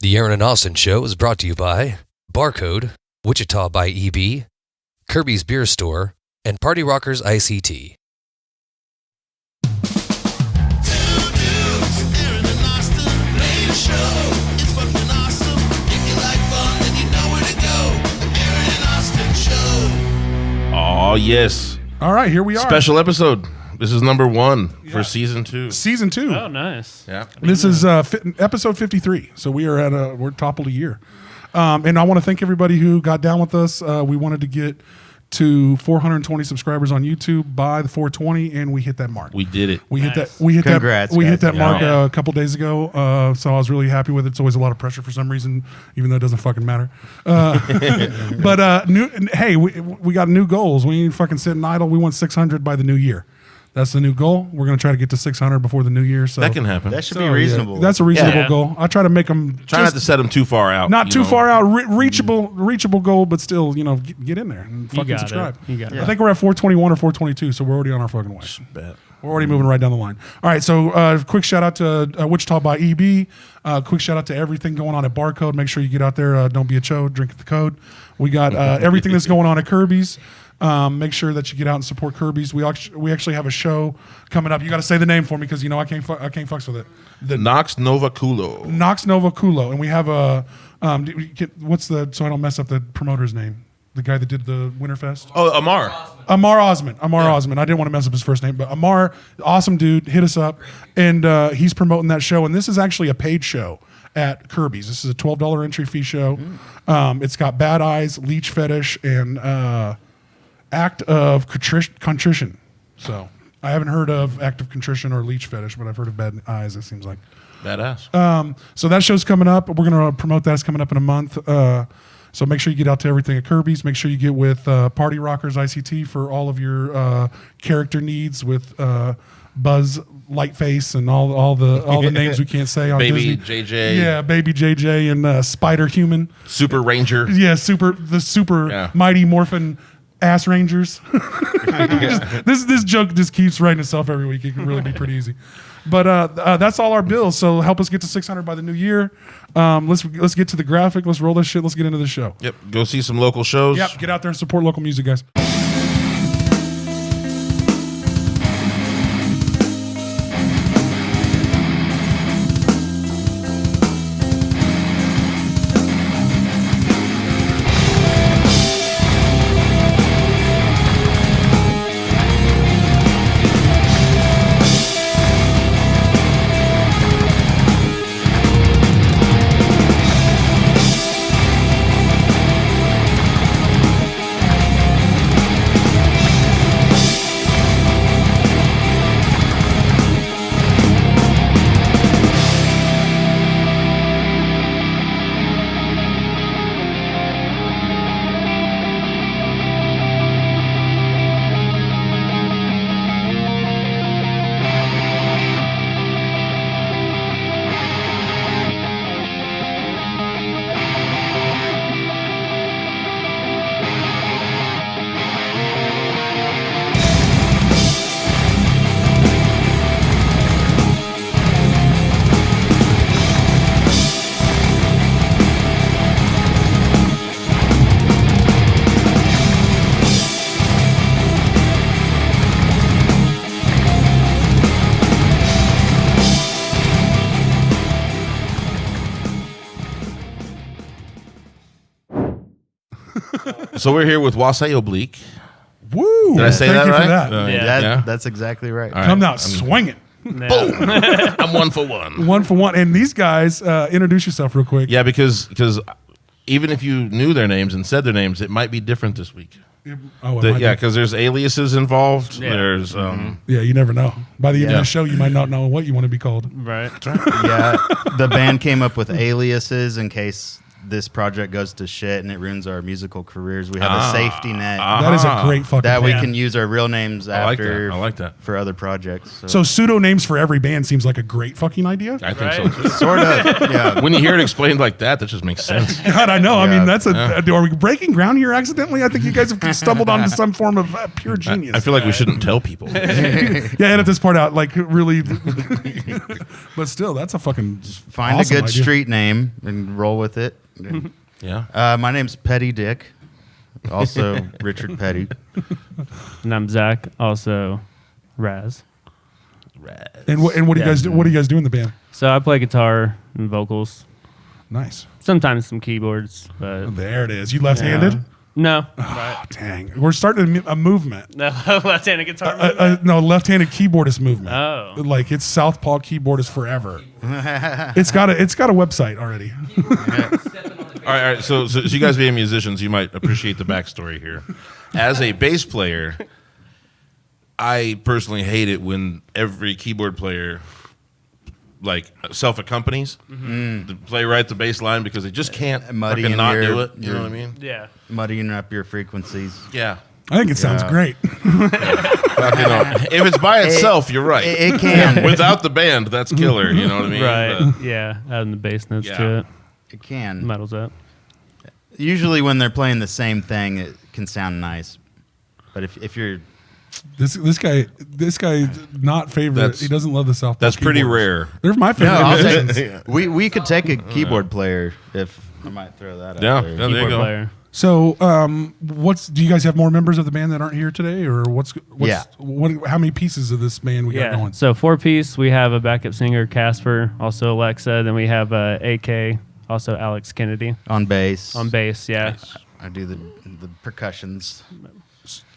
The Aaron and Austin Show is brought to you by BarCode, Wichita by EB, Kirby's Beer Store, and Rockerz ICT. Oh, yes. All right, here we are. Special episode. This is number 1 for season 2. Season 2. Oh, nice. Yeah. This is episode 53. So we are we're top of the year. And I want to thank everybody who got down with us. We wanted to get to 420 subscribers on YouTube by the 420, and we hit that mark. We did it. We hit that. Congrats, We hit guys. that mark a couple days ago. So I was really happy with it. It's always a lot of pressure for some reason, even though it doesn't fucking matter. But hey, we got new goals. We ain't fucking sitting idle. We want 600 by the new year. That's the new goal. We're going to try to get to 600 before the new year. So That can happen. That should be reasonable. Yeah, that's a reasonable Yeah. goal. I try to make them Try not to set them too far out. not you too know? far out, reachable goal, but still, get in there and fucking got it. subscribe. You got it. I think we're at 421 or 422, so we're already on our fucking way. Bet. We're already moving right down the line. All right, so quick shout out to Wichita by EB. Quick shout out to everything going on at BarCode. Make sure you get out there. Don't be a chode. Drink the code. We got everything that's going on at Kirby's. Make sure that you get out and support Kirby's. We actually have a show coming up. You got to say the name for me because I can't fucks with it. The Nox Nova Culo. Nox Nova Culo, and we have a what's the so I don't mess up the promoter's name. The guy that did the Winterfest. Oh, Amar. Amar Osman. Osman. I didn't want to mess up his first name, but Amar, awesome dude, hit us up, and he's promoting that show. And this is actually a paid show at Kirby's. This is a $12 entry fee show. It's got Bad Eyes, Leech Fetish, and Act of Contrition. So I haven't heard of Act of Contrition or Leech Fetish, but I've heard of Bad Eyes. It seems like. Badass. So that show's coming up. We're going to promote that. It's coming up in a month. So make sure you get out to everything at Kirby's. Make sure you get with Rockerz ICT for all of your character needs with Buzz Lightface and all the names we can't say on Baby Disney. JJ. Yeah, Baby JJ and Spider Human. Super Ranger. Yeah, super Mighty Morphin Ass Rangers. This joke just keeps writing itself every week. It can really be pretty easy. But that's all our bills. So help us get to 600 by the new year. Let's get to the graphic. Let's roll this shit. Let's get into the show. Yep. Go see some local shows. Yep. Get out there and support local music, guys. So we're here with Wasay Oblique. Woo! Did I say Thank that you right? for that. Yeah. That's exactly right. All right. Come out swinging. Boom. I'm 1 for 1. 1 for 1. And these guys, introduce yourself real quick. Yeah, because even if you knew their names and said their names, it might be different this week. Oh, Because there's aliases involved. Yeah. There's yeah, you never know. By the end of the show, you might not know what you want to be called. Right. Yeah, the band came up with aliases in case this project goes to shit and it ruins our musical careers, we have a safety net That is a great fucking that we plan. can use our real names after. I like that. For other projects. So pseudonyms for every band seems like a great fucking idea. I think so too. Sort of. Yeah. When you hear it explained like that just makes sense. God, I know. I mean, Yeah. that's are we breaking ground here accidentally? I think you guys have stumbled onto some form of pure genius. I feel like we shouldn't tell people. Yeah, edit this part out. Like really, but still, that's a fucking Find awesome a good idea. street name and roll with it. Yeah. My name's Petty Dick. Also Richard Petty. And I'm Zach, also Raz. And what do you guys do? What do you guys do in the band? So I play guitar and vocals, Nice. sometimes some keyboards, but There it is. You left-handed? no. Oh, dang. We're starting a movement. No, left-handed guitar. No, left-handed keyboardist movement. Oh. Like it's Southpaw keyboardist forever. It's got a website already. All right. So you guys being musicians, you might appreciate the backstory here. As a bass player, I personally hate it when every keyboard player like self-accompanies to play right the bass line because they just can't Muddying fucking not your- do it. You know your- what I mean? Yeah. Muddying up your frequencies. Yeah. I think it sounds Yeah. great. If it's by itself, you're right. It can. Without the band, that's killer. You know what I mean? Right. But- Yeah. Adding the bass notes Yeah. to it. It can. Metals up. Usually when they're playing the same thing, it can sound nice. But if you're This guy not favorite. That's- He doesn't love the Southpaw. that's pretty keyboarders. rare. They're my favorite. no, I'll musicians. take, we could take a keyboard player if I might throw that Yeah. out there. Yeah, there you Keyboard go. player. So, do you guys have more members of the band that aren't here today, or Yeah. how many pieces of this band we got Yeah. going? So 4-piece, we have a backup singer, Casper, also Alexa. Then we have AK, also Alex Kennedy On bass. on bass. Yeah. I do the percussions.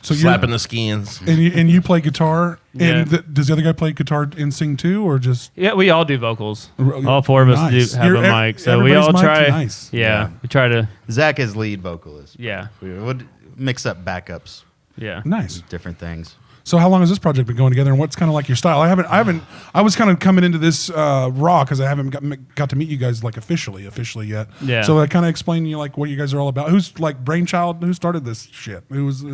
So Slapping the skins. and you play guitar, Yeah. and does the other guy play guitar and sing too, or just Yeah, we all do vocals. All four of us Nice. do have a mic, so we everybody's all mic'd try. nice. Yeah, we try to. Zach is lead vocalist. Yeah, We would mix up backups, yeah. nice? different things. So how long has this project been going together, and what's kind of like your style? I was kind of coming into this raw because I haven't got to meet you guys like officially yet. Yeah. So I kind of explain to you like what you guys are all about. Who's like brainchild? Who started this shit? Who was?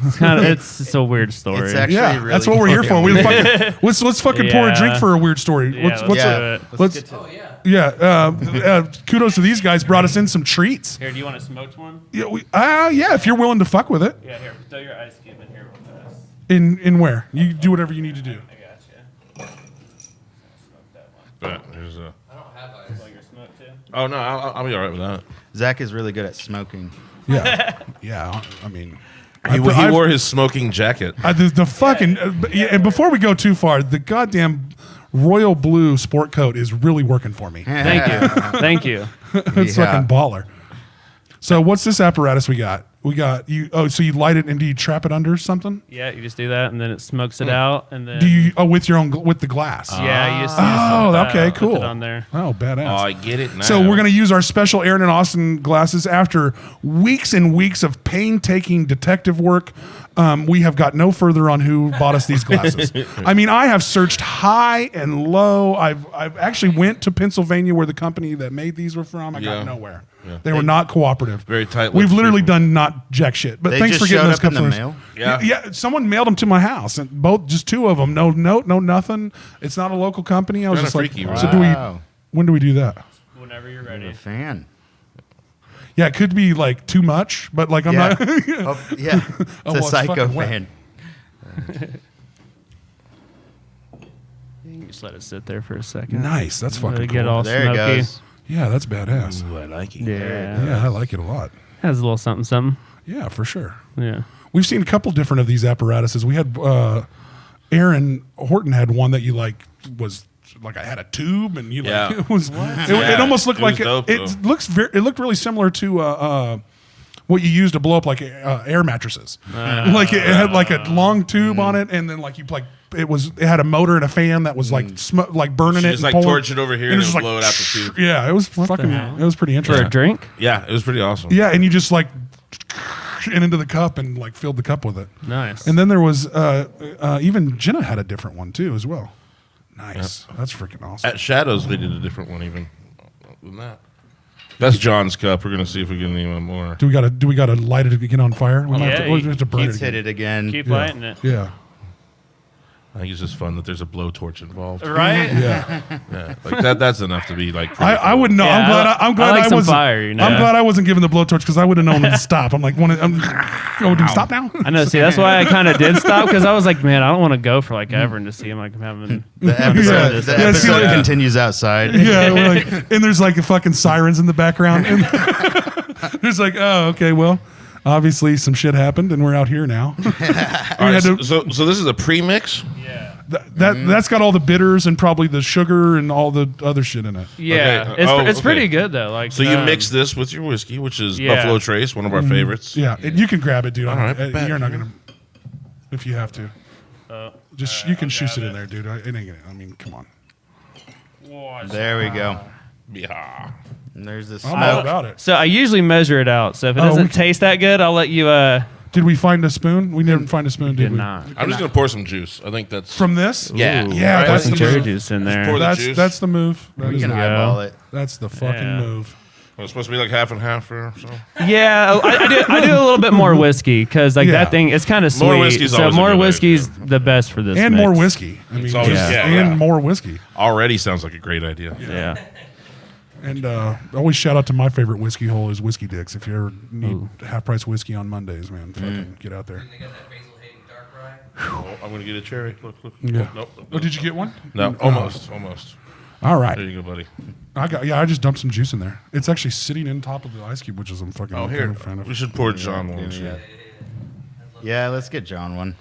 It's kind of it's a weird story. It's actually Yeah, really that's what we're here for. We fucking, let's fucking pour a Yeah. drink for a weird story. Yeah, let's do it. Kudos to these guys. Brought us in some treats. Here, do you want a smoked one? Yeah, if you're willing to fuck with it. Yeah, here. Throw your ice cube in here real fast. In where? You do whatever you need to do. I got you. Smoke that one. But there's a. Oh, you're smoked too. Oh no, I'll be all right with that. Zach is really good at smoking. Yeah, yeah. I mean, He I've- wore his smoking jacket. the fucking and before we go too far, the goddamn royal blue sport coat is really working for me. Thank you. Thank you. It's Yeah. fucking baller. So what's this apparatus we got? We got you. Oh, so you light it and do you trap it under something? Yeah, you just do that, and then it smokes it out, and then Do you? Oh, with your own with the glass. yeah, you just Oh, smoke okay, that out, put cool. it on there. Oh, badass. Oh, I get it now. So we're going to use our special Aaron and Austin glasses after weeks and weeks of painstaking detective work. We have got no further on who bought us these glasses. I mean, I have searched high and low. I've actually went to Pennsylvania where the company that made these were from. I Yeah. got nowhere. Yeah. They were not cooperative. Very tight-lipped We've literally people. done not jack shit. But They thanks just for getting showed those up in the customers. mail? Yeah. Yeah, someone mailed them to my house, and just two of them. No note, no nothing. It's not a local company. I was Kinda just like, freaky, right? so do we? Wow. When do we do that? Whenever you're I'm ready. a fan. Yeah, it could be like too much, but like I'm Yeah. not. Oh, yeah. It's Oh, a well, it's psycho fucking wet. fan. You can just let it sit there for a second. Nice, that's Let fucking it get cool. all There it smoky. goes. Yeah, that's badass. Ooh, I like it. Yeah. Yeah, I like it a lot. Has a little something, something. Yeah, for sure. Yeah. We've seen a couple different of these apparatuses. We had Aaron Horton had one that you like was like I had a tube and you like Yeah. it was it Yeah, almost looked it was like dope, it though. looked really similar to what you use to blow up like air mattresses. Like it had like a long tube on it, and then like you like it had a motor and a fan that was like like burning She it. just and like pulling- torch it over here and just then blow it out the tube. Yeah, it was fucking. hell? It was pretty For interesting. a drink? Yeah, it was pretty awesome. Yeah, and you just like and into the cup and like filled the cup with it. Nice. And then there was even Jenna had a different one too as well. Nice. That's freaking awesome. At Shadows, they did a different one even than that. That's John's cup. We're gonna see if we can name more. Do we gotta light it again on fire? We might Yeah, have to burn Keith's it hit again. it again. Keep lighting it. Yeah. I think it's just fun that there's a blowtorch involved. Right? Yeah. Yeah, like that's enough to be like. I wouldn't know. Yeah, I'm glad I like I some wasn't. fire, you know? I'm glad I wasn't given the blowtorch because I would have known when to stop. I'm like, do you stop now? I know. See, that's why I kind of did stop because I was like, man, I don't want to go for like ever and to see him like I'm having. The episode, Yeah, see, like- continues outside. Yeah, we're like, and there's like fucking sirens in the background. And there's like, oh, okay, well, obviously some shit happened, and we're out here now. All right, so this is a pre-mix. Yeah. That's got all the bitters and probably the sugar and all the other shit in it. Yeah. Okay. It's pretty good though. Like So you mix this with your whiskey, which is Yeah. Buffalo Trace, one of our favorites. Yeah, and you can grab it, dude. All right, bet. You're not gonna, if you have to. Just you can shoot it in there, dude. It ain't gonna. I mean, come on. There we go. Yeah. And there's this I'm all smoke. about it. So I usually measure it out. So if it Oh, doesn't we can- taste that good, I'll let you. Did we find a spoon? We didn't find a spoon, did Did we? not. I'm just gonna pour some juice. I think that's From this? Yeah. Yeah, Right, that's Some the cherry move. juice in pour there. the That's juice. the move. That We is can the- eyeball it. That's the fucking Yeah. move. It's supposed to be like half and half or so. Yeah, I do a little bit more whiskey because like Yeah. that thing it's kind of sweet. More whiskey's so always a more good whiskey's idea. the best for this. And mix. more whiskey. I mean, always- just- yeah, and yeah. more whiskey. Already sounds like a great idea. Yeah. And always shout out to my favorite whiskey hole is Whiskey Dicks. If you ever need half price whiskey on Mondays, man, fucking get out there. They got that Basil Hayden dark rye. Oh, I'm gonna get a cherry. Look. Yeah. Nope. Oh, did you get one? No, almost. All There right. you go, buddy. I just dumped some juice in there. It's actually sitting in top of the ice cube, which is I'm fucking Oh, here. big fan of. We should pour John one. too. Yeah, let's get John one.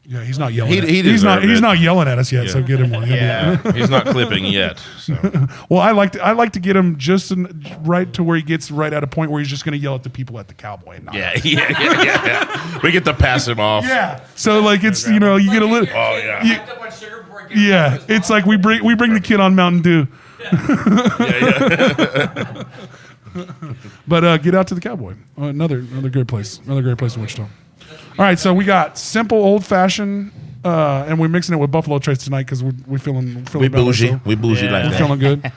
Yeah, he's not yelling. He he's not. deserved He's it. not yelling at us yet. Yeah. So get him one. Yeah. He's not clipping yet. So. Well, I like to get him just right to where he gets right at a point where he's just going to yell at the people at the cowboy. And not Yeah. We get to pass him off. Yeah. So like it's you get a little. Oh yeah. You- Up on sugar before it gets yeah. It's like we bring the kid on Mountain Dew. But get out to the cowboy. Another great place. Another great place in Wichita. All right, so we got simple old fashioned, and we're mixing it with Buffalo Trace tonight because we're feeling We better, bougie. so We bougie Yeah. like we're that. feeling good.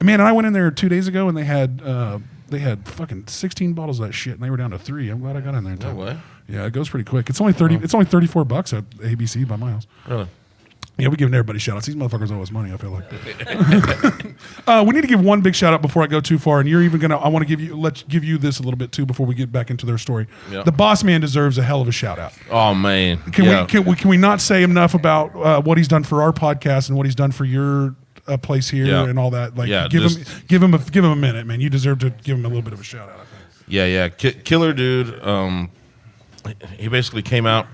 Man, and I went in there 2 days ago and they had fucking 16 bottles of that shit and they were down to 3. I'm glad I got in there in time. No way. Yeah, it goes pretty quick. It's only 30. It's only $34 at ABC by my house. Really? Yeah, we're giving everybody shout outs. These motherfuckers owe us money, I feel like. We need to give one big shout out before I go too far. And you're even I want to give you this a little bit too before we get back into their story. Yeah. The boss man deserves a hell of a shout out. Oh man. Can we not say enough about what he's done for our podcast and what he's done for your place here Yeah. and all that? Like, Yeah, give him a minute, man. You deserve to give him a little bit of a shout out, I think. Yeah. Killer dude. He basically came out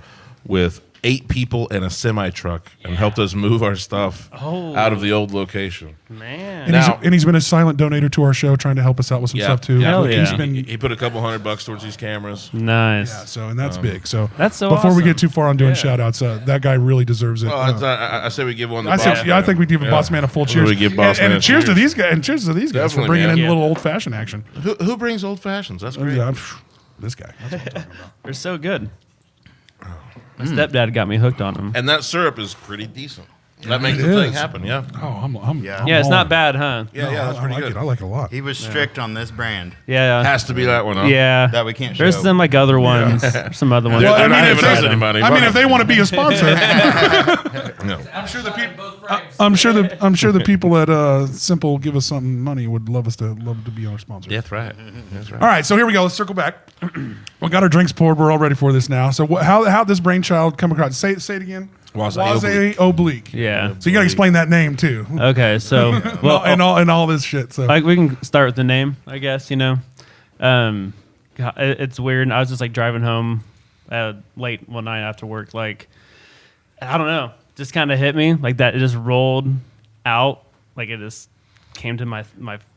with 8 people and a semi truck and helped us move our stuff out of the old location. Man. And he's been a silent donator to our show, trying to help us out with some stuff too. Hell Like, yeah. He's been He put a couple $100 towards these cameras. Nice. yeah, so and that's big. So That's so before we awesome. get too far on doing Yeah. shout outs, that guy really deserves it. Well, I say we give one. To I Boss Man. think we give Boss Man a full cheers. We give Boss and, Man and cheers to cheers. these guys. And cheers to these guys for Definitely, bringing man. in Yeah. a little old fashioned action. Who brings old fashions? That's great. Yeah, this guy. That's what I'm talking about. They're so good. My stepdad got me hooked on them. And that syrup is pretty decent. That makes It the thing is. happen. Yeah. Oh, Yeah. Yeah, it's all not in. bad, huh? Yeah. That's I pretty like good. it. I like it a lot. He was strict on this brand. Yeah. Has to be that one. Huh? Yeah. That we can't There's show. some like other ones. Some other ones. They're Well, I not mean, giving us any money. I mean, if they want to be a sponsor, No. I'm sure the people. Both frames. I'm sure the people at Simple Give Us Something Money would love to be our sponsor. That's right. That's right. All right, so here we go. Let's circle back. We got our drinks poured. We're all ready for this now. So how this brainchild come across? Say it again. Wasay Oblique. Yeah. So you got to explain that name too. Okay, so well, and all this shit. So like we can start with the name, I guess. God, it's weird. I was just like driving home late one night after work. Like, I don't know, just kind of hit me like that. It just rolled out, like it just came to my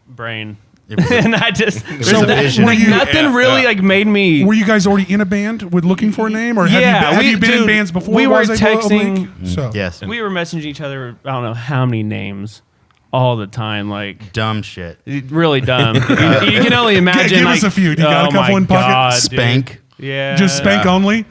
brain, and I just was a vision. like nothing really like made me. were you guys already in a band with looking for a name, or have you been in bands before? We were Wasay texting. Oblique? So Yes. We were messaging each other. I don't know how many names all the time. Like Dumb shit. really dumb. you can only imagine. give like, us a few. Do you got a oh couple my in pocket? God, dude. Spank. Yeah. just spank only.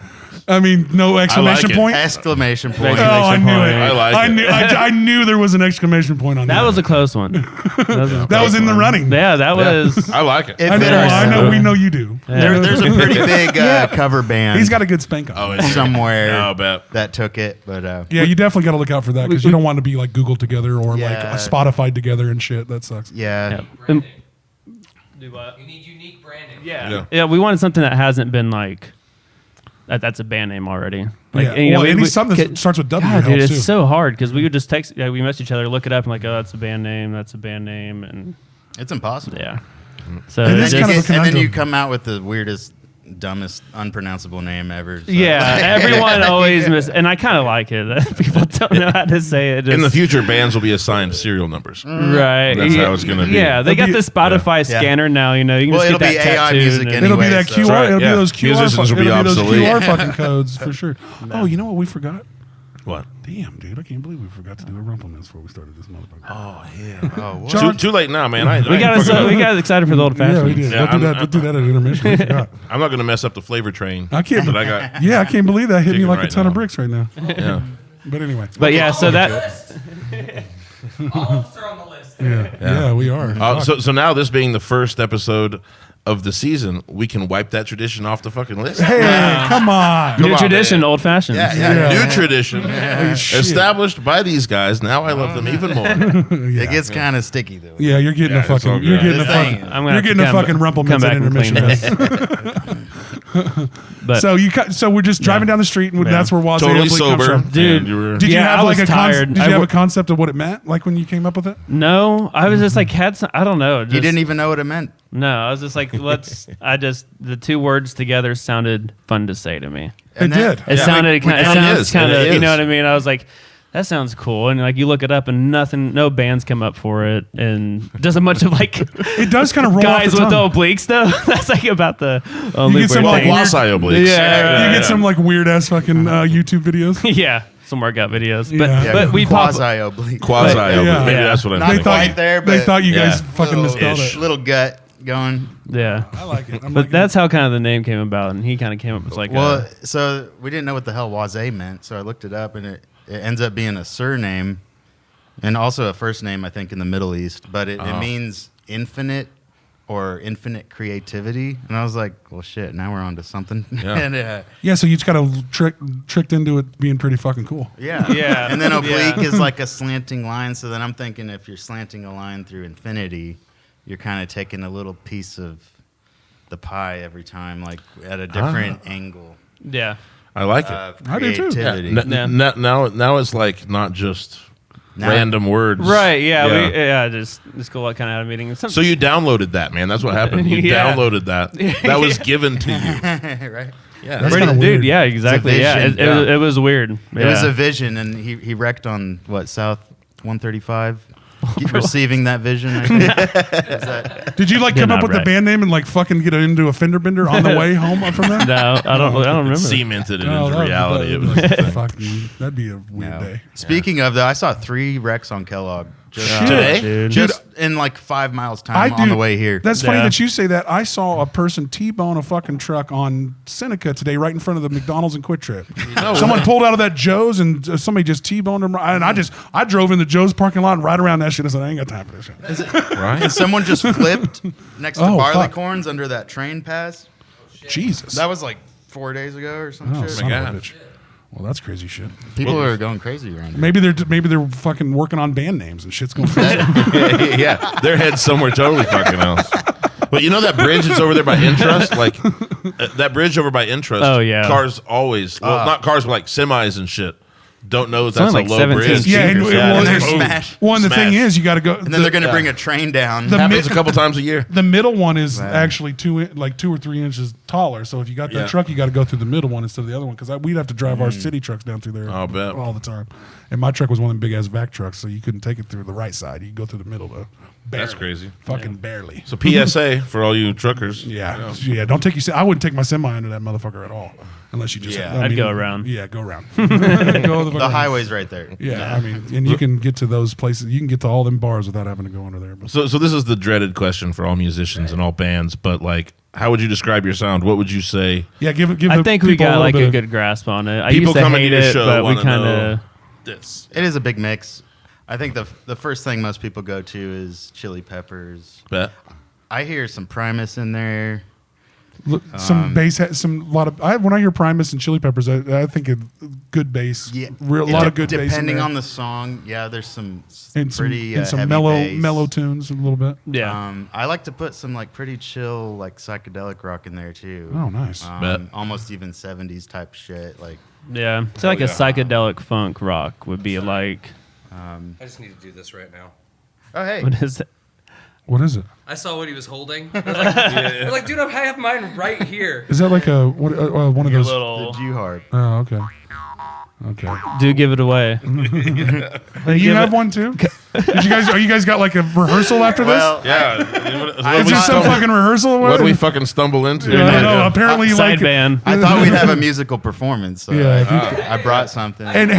I mean, no exclamation it. point. Exclamation point. Oh, I knew it. I like it. I knew there was an exclamation point on that. That was a close one. That was in the running. Yeah, that was. I like it. It I fit know. our I know. sound. We know you do. There's a pretty big cover band. He's got a good spank on. Oh, is it? somewhere No, I bet. that took it, but Yeah, you definitely got to look out for that because you don't want to be like Googled together or Yeah. like Spotify together and shit. That sucks. yeah. Do what? You need unique branding. Yeah, we wanted something that hasn't been like. That's a band name already. Like, Yeah. and, you know, Well, we- and we- something that starts with W God, dude, helps it's too. so hard because we would just text. Yeah, we message each other, look it up, and like, oh, that's a band name. That's a band name, and It's impossible. yeah. So It And is then, kind you of a and then you conundrum. come out with the weirdest, dumbest, unpronounceable name ever. So. yeah, everyone always miss, and I kind of like it that people don't know how to say it. In the Just- future, bands will be assigned serial numbers. right? That's how it's gonna be. Yeah, they got It'll the Spotify Yeah. scanner now. You know, you can Well, just it'll get be that AI tattooed music and- anyway. It'll be that so- QR. right, It'll be yeah. those QR. Musicians will be It'll be those obsolete. QR fucking codes for sure. Oh, you know what we forgot? What? Damn, dude, I can't believe we forgot to do a Rumplemans before we started this motherfucker. Oh, yeah. Oh, what? John- Too late now, man. We got excited for the old Yeah, fashioned. we did. Yeah, We'll do that at intermission. I forgot. I'm not going to mess up the flavor train. I can't. But I got. Yeah, I can't believe that hit me Digging like a right ton of now. bricks right now. Yeah. But anyway, But yeah, so that All of us are on the list. yeah, we are. So now, this being the first episode of the season, we can wipe that tradition off the fucking list. Hey, come on. new on, tradition, man. old fashioned. Yeah. New tradition Holy shit. established by these guys. Now I love them even more. It gets kind of sticky though. Yeah, you're getting Yeah, a it's all fucking. good. You're getting a Just fucking. saying. I'm gonna You're have to getting a come- fucking come Rumplemans back at and clean intermission. this. But So we're just driving down the street, and that's where Wasay Totally Oblique comes sober, from. Dude. and you were- Did you Yeah, have I like was a tired. Did I you have wo- a concept of what it meant, like when you came up with it? no, I was just like had some. I don't know. Just, You didn't even know what it meant. No, I was just like, the two words together sounded fun to say to me. It did. It sounded kind. It and it sounds is, kind and of. it You know is. what I mean? I was like, that sounds cool. And like you look it up, and no bands come up for it, and doesn't much of like It does kind of roll guys off the with the tongue. obliques though. That's like about the only get some, weird like, thing. Wasay Obliques. Yeah, You get some like weird ass fucking YouTube videos. yeah, some workout videos. But Yeah. but we pop. Quasi oblique. Quasi But- oblique. Yeah. Maybe Yeah. that's what I'm Not thinking. quite there, They but thought you guys Yeah. fucking misspelled Ish. it. little gut going. Yeah. I like it. I'm But like, that's how kind of the name came about, and he kind of came up with like, Well, so we didn't know what the hell Wasay meant, so I looked it up, and it ends up being a surname and also a first name, I think, in the Middle East. But it means infinite or infinite creativity. And I was like, well, shit, now we're on to something. Yeah. And, yeah, so you just got tricked into it being pretty fucking cool. yeah. Yeah. And then oblique Yeah. is like a slanting line. So then I'm thinking if you're slanting a line through infinity, you're kind of taking a little piece of the pie every time, like at a different angle. yeah. I like it. Of I do too. creativity. Yeah. Now it's like not just Now- random words. Right. Yeah. Just the school kind of had a meeting. So you downloaded that, man. That's what happened. You Yeah. downloaded that. That was given to you. Right? Yeah. That's Dude, kinda weird. yeah, exactly. Yeah, vision. it was weird. It was Yeah. a vision, and he wrecked on what, South 135, receiving that vision. I think. Is that, Did you like You're come up not with the right. band name and like fucking get into a fender bender on the way home from there? No, I don't remember. cemented it Oh, into that would- reality. It was fucking, that'd be a weird no. day. Speaking of that, I saw 3 wrecks on Kellogg just Shit. Today? Dude. just in like 5 miles time on the way here. That's funny Yeah. that you say that. I saw a person T-bone a fucking truck on Seneca today, right in front of the McDonald's and Quick Trip. Someone pulled out of that Joe's and somebody just T-boned him. And I drove in the Joe's parking lot and right around that shit. I said, I ain't got time for this shit. right. and someone just flipped next to Oh, barley fuck. corns under that train pass. Jesus. That was like 4 days ago or some Oh, shit. son of a God. bitch. Well, that's crazy shit. People are going crazy around here. Maybe they're fucking working on band names and shit's going. Yeah, their head's somewhere totally fucking else. But you know that bridge that's over there by Intrust? Like, that bridge over by Intrust. Oh, yeah. Cars always, well, not cars, but like semis and shit. Don't know if that's only a like low 17 bridge. Yeah, and- Yeah. and they're Boom. smashed. One, the Smash. thing is, you got to go. And then they're going to bring a train down. The Happens mid- a couple times a year. The middle one is Wow. actually 2 or 3 inches taller. So if you got that Yeah. truck, you got to go through the middle one instead of the other one because we'd have to drive our city trucks down through there I'll bet. all the time. And my truck was one of them big ass vac trucks, so you couldn't take it through the right side. You could go through the middle though. That's Barely. crazy. Fucking barely. So PSA for all you truckers. Yeah, yeah. Don't take I wouldn't take my semi under that motherfucker at all, unless you just. Yeah. I I'd mean, go around. Yeah, go around. Go the, The highway's right there. Yeah, I mean, and you can get to those places. You can get to all them bars without having to go under there. But So this is the dreaded question for all musicians and all bands, but like, how would you describe your sound? What would you say? Yeah, give. I think we people got like a bit good grasp on it. I People used to coming to hate your it, show but we wanna kind know of. this. It is a big mix. I think the first thing most people go to is Chili Peppers. Bet. I hear some Primus in there. some bass, when I hear Primus and Chili Peppers, I think of good bass. Yeah, a lot of good bass. Depending on the song, yeah, there's some and pretty some heavy mellow bass. mellow tunes a little bit. Yeah. I like to put some like pretty chill, like psychedelic rock in there too. Oh, nice. Bet. Almost even 70s type shit. Like Yeah. So like a psychedelic funk rock would be like. I just need to do this right now. oh hey, What is it? What is it? I saw what he was holding. I was like, I was like, dude, I have mine right here. Is that like one of those? the Little. Jew harp. Oh, okay. Okay. Do give it away. Hey, you have one too? Are you guys got like a rehearsal after this? Well, Yeah. Is there some fucking rehearsal? What do we fucking stumble into? Yeah, I don't know. Apparently, Side like, band. I thought we'd have a musical performance, so Yeah, I brought something. and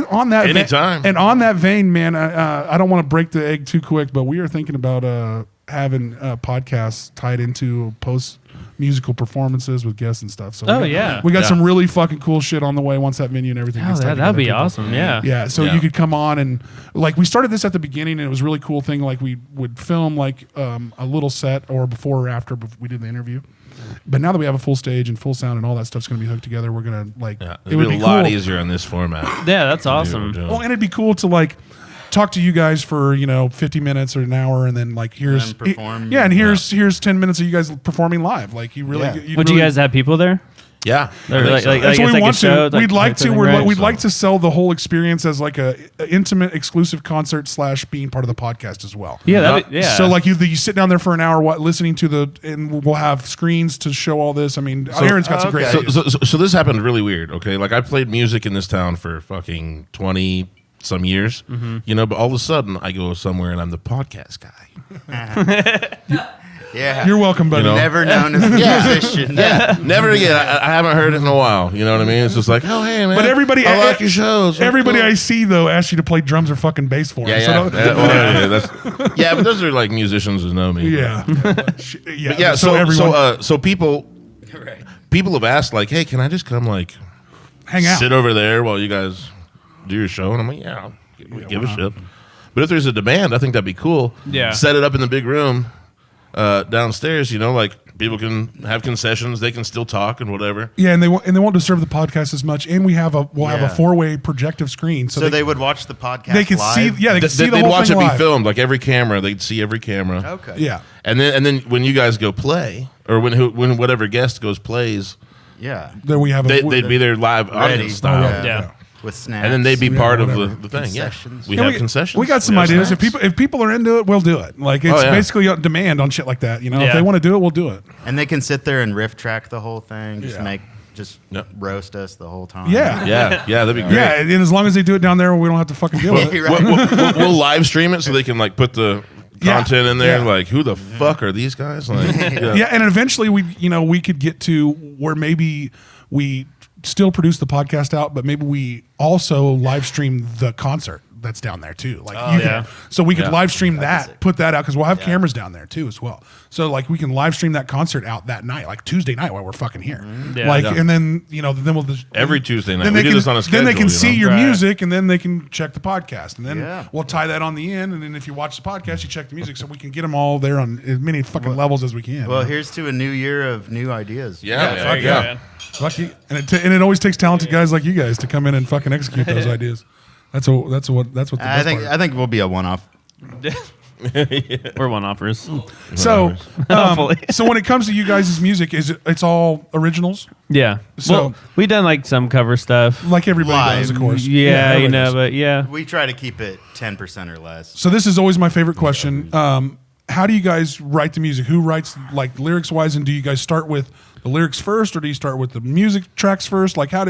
on that Anytime. and on that vein, man, I don't want to break the egg too quick, but we are thinking about having podcasts tied into post musical performances with guests and stuff. So we got some really fucking cool shit on the way once that venue and everything. Oh, gets tied that'd be together. awesome. Yeah. Yeah, so Yeah. you could come on and like we started this at the beginning and it was a really cool thing. Like we would film like a little set or before or after we did the interview. But now that we have a full stage and full sound and all that stuff's going to be hooked together, we're going to like Yeah, it would be a be lot cool. easier in this format. Yeah, that's awesome. Well, and it'd be cool to like talk to you guys for 50 minutes or an hour, and then like here's And then perform. and here's 10 minutes of you guys performing live. Like you really, Yeah. Would you guys have people there? Yeah. Or I think so. That's what it's we like a want show, to. We'd like to. something, We'd right? like to sell the whole experience as like a intimate, exclusive concert / being part of the podcast as well. Yeah, yeah. So like you sit down there for an hour, listening to and we'll have screens to show all this. I mean, Aaron's got some great. okay. ideas. So this happened really weird. Okay, like I played music in this town for fucking 20 some years, but all of a sudden I go somewhere and I'm the podcast guy. yeah, You're welcome, buddy. never known as a musician. Yeah, never again. I haven't heard it in a while. You know what I mean? It's just like, oh hey man, But everybody, I like your shows. Everybody Cool. I see though asks you to play drums or fucking bass for them. Yeah, yeah. So Yeah, but those are like musicians who know me. yeah, But yeah. So people have asked like, hey, can I just come like hang out. sit over there while you guys do your show? And I'm like, yeah, I'll give a shit. But if there's a demand, I think that'd be cool. Yeah. Set it up in the big room downstairs. Like people can have concessions. They can still talk and whatever. Yeah, and they won't disturb the podcast as much. And we'll have a 4-way projective screen, So they would watch the podcast. they could see. live? Yeah, they could see the They'd whole watch thing it live. be filmed, like every camera. They'd see every camera. Okay. Yeah, And then when you guys go play, or when whatever guest goes plays, Yeah. then we have they'd be there live Ready. audience style. Oh, Yeah. With snacks. And then they'd be Yeah, part of whatever. the thing. Concessions. Yeah, we Yeah, have concessions. We got some have ideas. snacks. If people are into it, we'll do it. Like it's Oh, yeah. basically a demand on shit like that. If Yeah. they want to do it, we'll do it. And they can sit there and riff track the whole thing. Yeah. Yep. Roast us the whole time. Yeah. Yeah, that'd be great. Yeah, and as long as they do it down there, we don't have to fucking deal with it. Right. We'll live stream it so they can like put the Yeah. content in there. Yeah. Like, who the fuck are these guys? Like, Yeah, and eventually we could get to where maybe we still produce the podcast out, but maybe we also live stream the concert that's down there too. Like yeah. so we could Yeah. live stream that, put that out because we'll have cameras down there too as well. So like we can live stream that concert out that night, like Tuesday night while we're fucking here. Yeah. Like Yeah. and then then we'll just Every Tuesday night. Then We they do can, this on a then they can schedule, see you your know? Right. music, and then they can check the podcast, and then Yeah. we'll tie that on the end. And then if you watch the podcast, you check the music, so we can get them all there on as many fucking levels as we can. Well, here's to a new year of new ideas. Yeah, There fuck you go, yeah. man. Lucky, and it always takes talented guys like you guys to come in and fucking execute those ideas. That's what the best I part. think we'll be a one-off. We're one-offers. So, Hopefully. so when it comes to you guys' music, it's all originals, Yeah. So- Well, we done like some cover stuff. like everybody Live. does, of course. Yeah, everybody does. but yeah. We try to keep it 10% or less. So this is always my favorite question. How do you guys write the music? Who writes like lyrics wise, and do you guys start with the lyrics first, or do you start with the music tracks first? Like I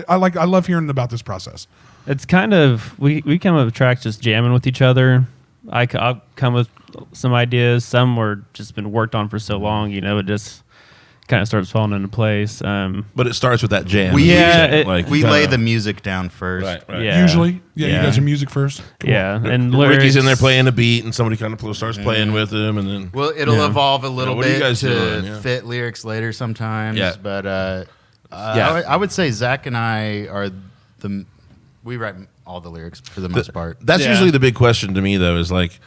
love hearing about this process. It's kind of we come up with tracks just jamming with each other. I'll come with some ideas. Some were just been worked on for so long, it just kind of starts falling into place. But it starts with that jam. We we lay the music down first. Right. Yeah. Usually, you guys are music first. Yeah, and Ricky's in there playing a beat, and somebody kind of starts playing with him, and then Well, it'll evolve a little what are you bit guys to doing? Yeah. fit lyrics later sometimes. Yeah. But Yeah. I would say Zach and I are we write all the lyrics for the most part. That's Yeah. usually the big question to me, though, is like,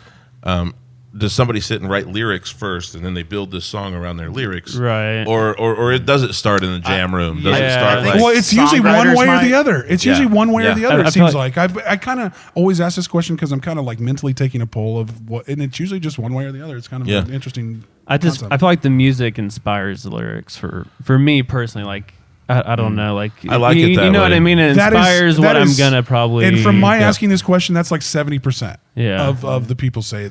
does somebody sit and write lyrics first, and then they build this song around their lyrics, Right. Or does it start in the jam room? Does it Yeah, start I think like? Well, it's usually one songwriters way or might- the other. It's Yeah. usually one way Yeah. or the other. I It feel seems like I kind of always ask this question because I'm kind of like mentally taking a poll of what, and it's usually just one way or the other. It's kind of Yeah. an interesting. I feel like the music inspires the lyrics for me personally. Like I don't know, like I like it you that know what way. I mean. It That is- inspires that what is- I'm gonna probably. And from my Yeah. asking this question, that's like 70% Yeah. of the people say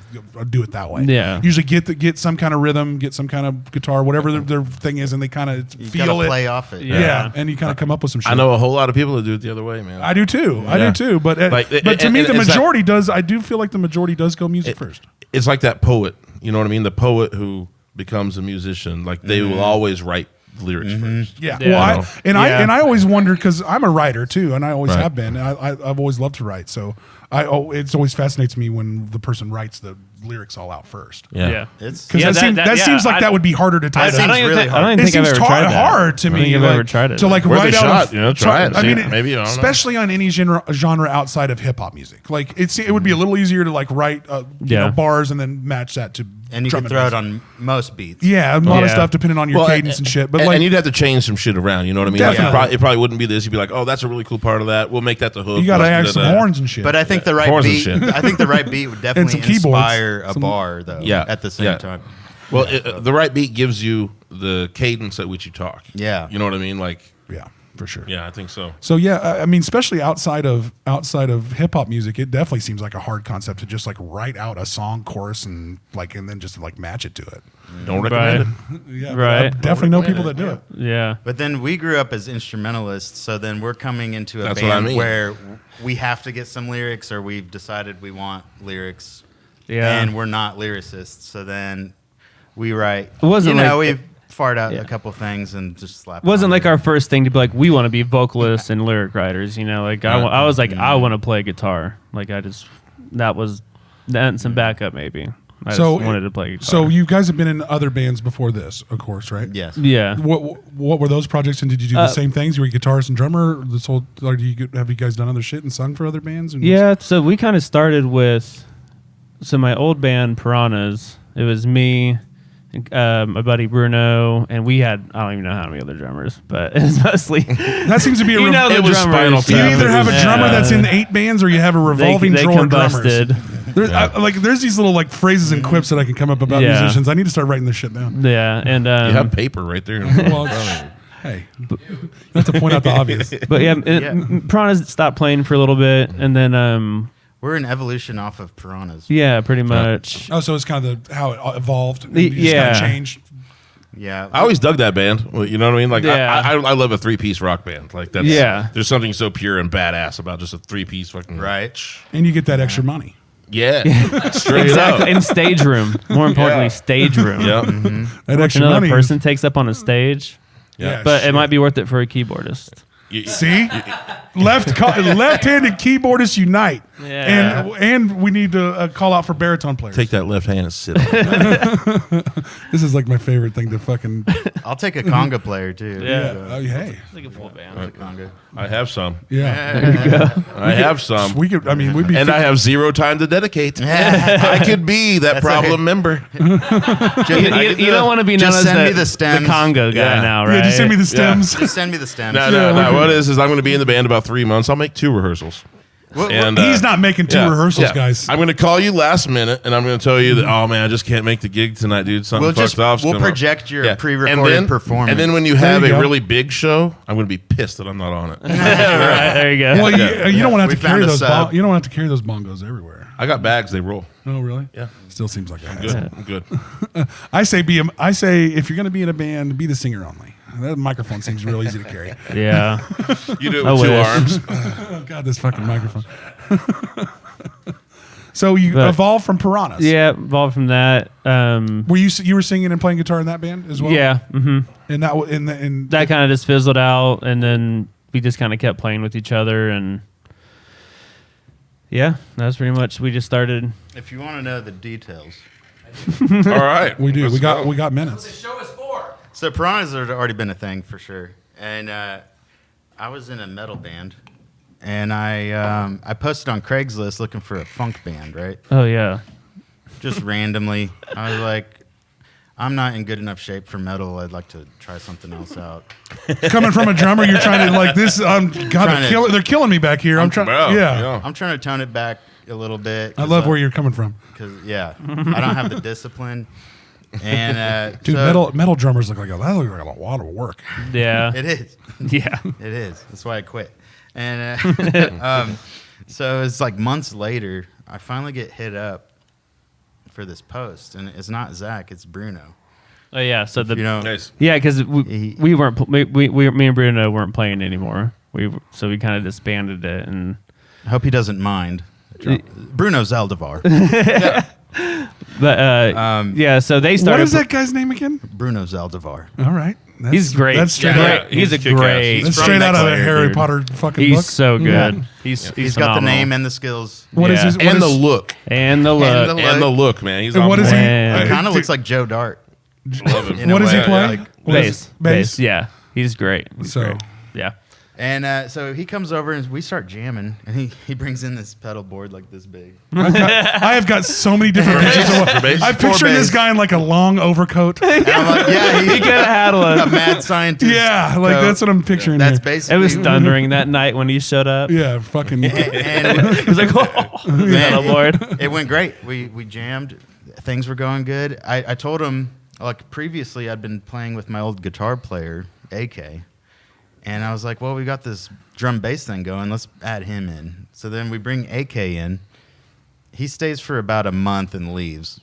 do it that way. Yeah. Usually get some kind of rhythm, get some kind of guitar, whatever their thing is, and they kind of You feel gotta it. play off it. Yeah. And you kind of come up with some shit. I know a whole lot of people that do it the other way, man. I do too. I Yeah. do too. But Like, but to me, and the it's that- majority does. I do feel like the majority does go music first. It's like that poet. You know what I mean? The poet who becomes a musician, like they will always write lyrics first. Yeah. Yeah. Well, I always wonder because I'm a writer too, and I always Right. have been. I've always loved to write, so it always fascinates me when the person writes the lyrics all out first. yeah. It's Because Yeah, that seems like that would be harder to tie. That to. seems really I don't hard. even It think I've seems ever tried that. hard to I don't me. think I've like, ever tried it. to like Worth a write out. shot, you know, try it, I see mean, it. Maybe, I don't know. especially on any genre outside of hip hop music. Like it would be a little easier to like write you know, bars and then match that to. and you drum can and throw bass. it on most beats. Yeah, a lot of Yeah. stuff depending on your Well, cadence and shit. But and like, you'd have to change some shit around. You know what I mean? Like Definitely. it probably wouldn't be this. You'd be like, oh, that's a really cool part of that. We'll make that the hook. you got to Let's add do some that. horns and shit. But I think the right Horns and beat. shit. I think the right beat would definitely some keyboards. inspire a bar, though. Yeah. At the same Yeah. time. Well, the right beat gives you the cadence at which you talk. Yeah. You know what I mean? Like, yeah, for sure. yeah, I think so. So yeah, I mean, especially outside of hip hop music, it definitely seems like a hard concept to just like write out a song chorus and then just like match it to it. Don't recommend Right. it. Yeah, Right. I definitely know people that do it. Yeah. But then we grew up as instrumentalists, so then we're coming into a That's what I band mean. where we have to get some lyrics, or we've decided we want lyrics, Yeah. and we're not lyricists. So then we write. It wasn't you know, like- we fart out Yeah. a couple things and just slap. It wasn't on like there. our first thing to be like, we want to be vocalists and lyric writers, you know, like I was like, I want to play guitar. Like that was and some backup maybe. I just wanted to play guitar. So you guys have been in other bands before this, of course, right? Yes. yeah. What were those projects, and did you do the same things? You were a guitarist and drummer. This whole, or have you guys done other shit and sung for other bands? And Yeah, so we kind of started with, my old band Piranhas. It was me, my buddy Bruno, and we had, I don't even know how many other drummers, but it's mostly. that seems to be a. You know the It was drummers. Spinal you Tap. either have a Yeah. drummer that's in 8 bands, or you have a revolving they drawer of combusted. drummers. There's these little like phrases and quips that I can come up about Yeah. musicians. I need to start writing this shit down. Yeah, and You have paper right there. Well, hey, you have to point out the obvious. but yeah, Yeah. Piranhas stopped playing for a little bit, and then We're an evolution off of Piranhas. yeah, pretty much. Oh, so it's kind of how it evolved. The- You just kind yeah. of changed. Yeah. I always dug that band. Well, you know what I mean? Like, Yeah. I love a 3-piece rock band. Like, that's Yeah. There's something so pure and badass about just a 3-piece fucking Right. And you get that extra money. Yeah, straight Exactly, up. in stage room. More importantly, Yeah. stage room. Yeah, That extra Another money. person takes up on a stage, Yeah, but shit. it might be worth it for a keyboardist. See, left-handed keyboardists unite. Yeah. And we need to call out for baritone players. take that left hand and sit. On it. This is like my favorite thing to fucking. I'll take a conga player too. Yeah. Oh, hey, Like a full band. Conga. I have some. yeah. I have some. We could. I mean, we'd be. And I have 0 time to dedicate. I could be that problem okay. member. You don't want to be known Just as send me the the stems. Congo guy Yeah. now, right? Yeah, just send me the stems. Just send me the stems. No. What it is I'm going to be in the band about 3 months. I'll make 2 rehearsals. And He's not making 2 rehearsals, guys. I'm going to call you last minute, and I'm going to tell you that, oh man, I just can't make the gig tonight, dude. Something fucked off. We'll project your Yeah. pre-recorded performance. And then when you have you a go. really big show, I'm going to be pissed that I'm not on it. right, there you go. Well, you don't want to have We to carry found a those. sub. You don't have to carry those bongos everywhere. I got bags; they roll. Oh, really? Yeah. Still seems like a Good. hassle. I'm good. I say if you're going to be in a band, be the singer only. That microphone seems real easy to carry. Yeah. You do it I with 2 wish. arms. Oh God, this fucking microphone. So you But- evolved from Piranhas. Yeah, evolved from that. Were you were singing and playing guitar in that band as well? Yeah. And that That kind of just fizzled out, and then we just kind of kept playing with each other, and yeah, that's pretty much. We just started. If you want to know the details. All right. we do. Let's go. We got minutes. Show us more. So Piranhas had already been a thing for sure. And I was in a metal band. And I posted on Craigslist looking for a funk band, right? Oh yeah. Just randomly. I was like, I'm not in good enough shape for metal. I'd like to try something else out. Coming from a drummer, you're trying to like this. They're killing me back here. I'm trying. Bro, Yeah. I'm trying to tone it back a little bit. I love where you're coming from, Because, yeah, I don't have the discipline. And dude. so Metal drummers look like a lot of work. Yeah. it is. Yeah. It is. That's why I quit. And so it's like months later, I finally get hit up for this post, and it's not Zach, it's Bruno. Oh yeah. So the Nice. yeah, because we weren't me and Bruno weren't playing anymore. So we kind of disbanded it, and I hope he doesn't mind. Bruno Zaldivar. but yeah. So they started. What is that guy's name again? Bruno Zaldivar. All right. He's great. That's straight Yeah, out. He's a kick-ass. great. That's from straight out of a Mexico, Harry dude. Potter fucking He's book. so good. Yeah. He's He's got the phenomenal. name and the skills. What is Yeah. his? And the look. and the look. And the And the look, man. He's And on what is point. he? Man. It kind of looks like Joe Dart. Love him. in a What does he way, play? like- What is Bass. it? Yeah. He's great. He's So- great. Yeah. And so he comes over and we start jamming, and he brings in this pedal board like this big. I have got so many different pictures. Of For bass? I'm picturing this guy in like a long overcoat. And I'm like, yeah, He could have had a one. mad scientist. Yeah, like coat. that's what I'm picturing. That's here. basically. It was thundering that night when he showed up. Yeah, fucking. And He was like, "Oh, Man, pedal board." it went great. We jammed. Things were going good. I told him, like, previously I'd been playing with my old guitar player, AK. And I was like, well, we got this drum bass thing going. Let's add him in. So then we bring AK in. He stays for about a month and leaves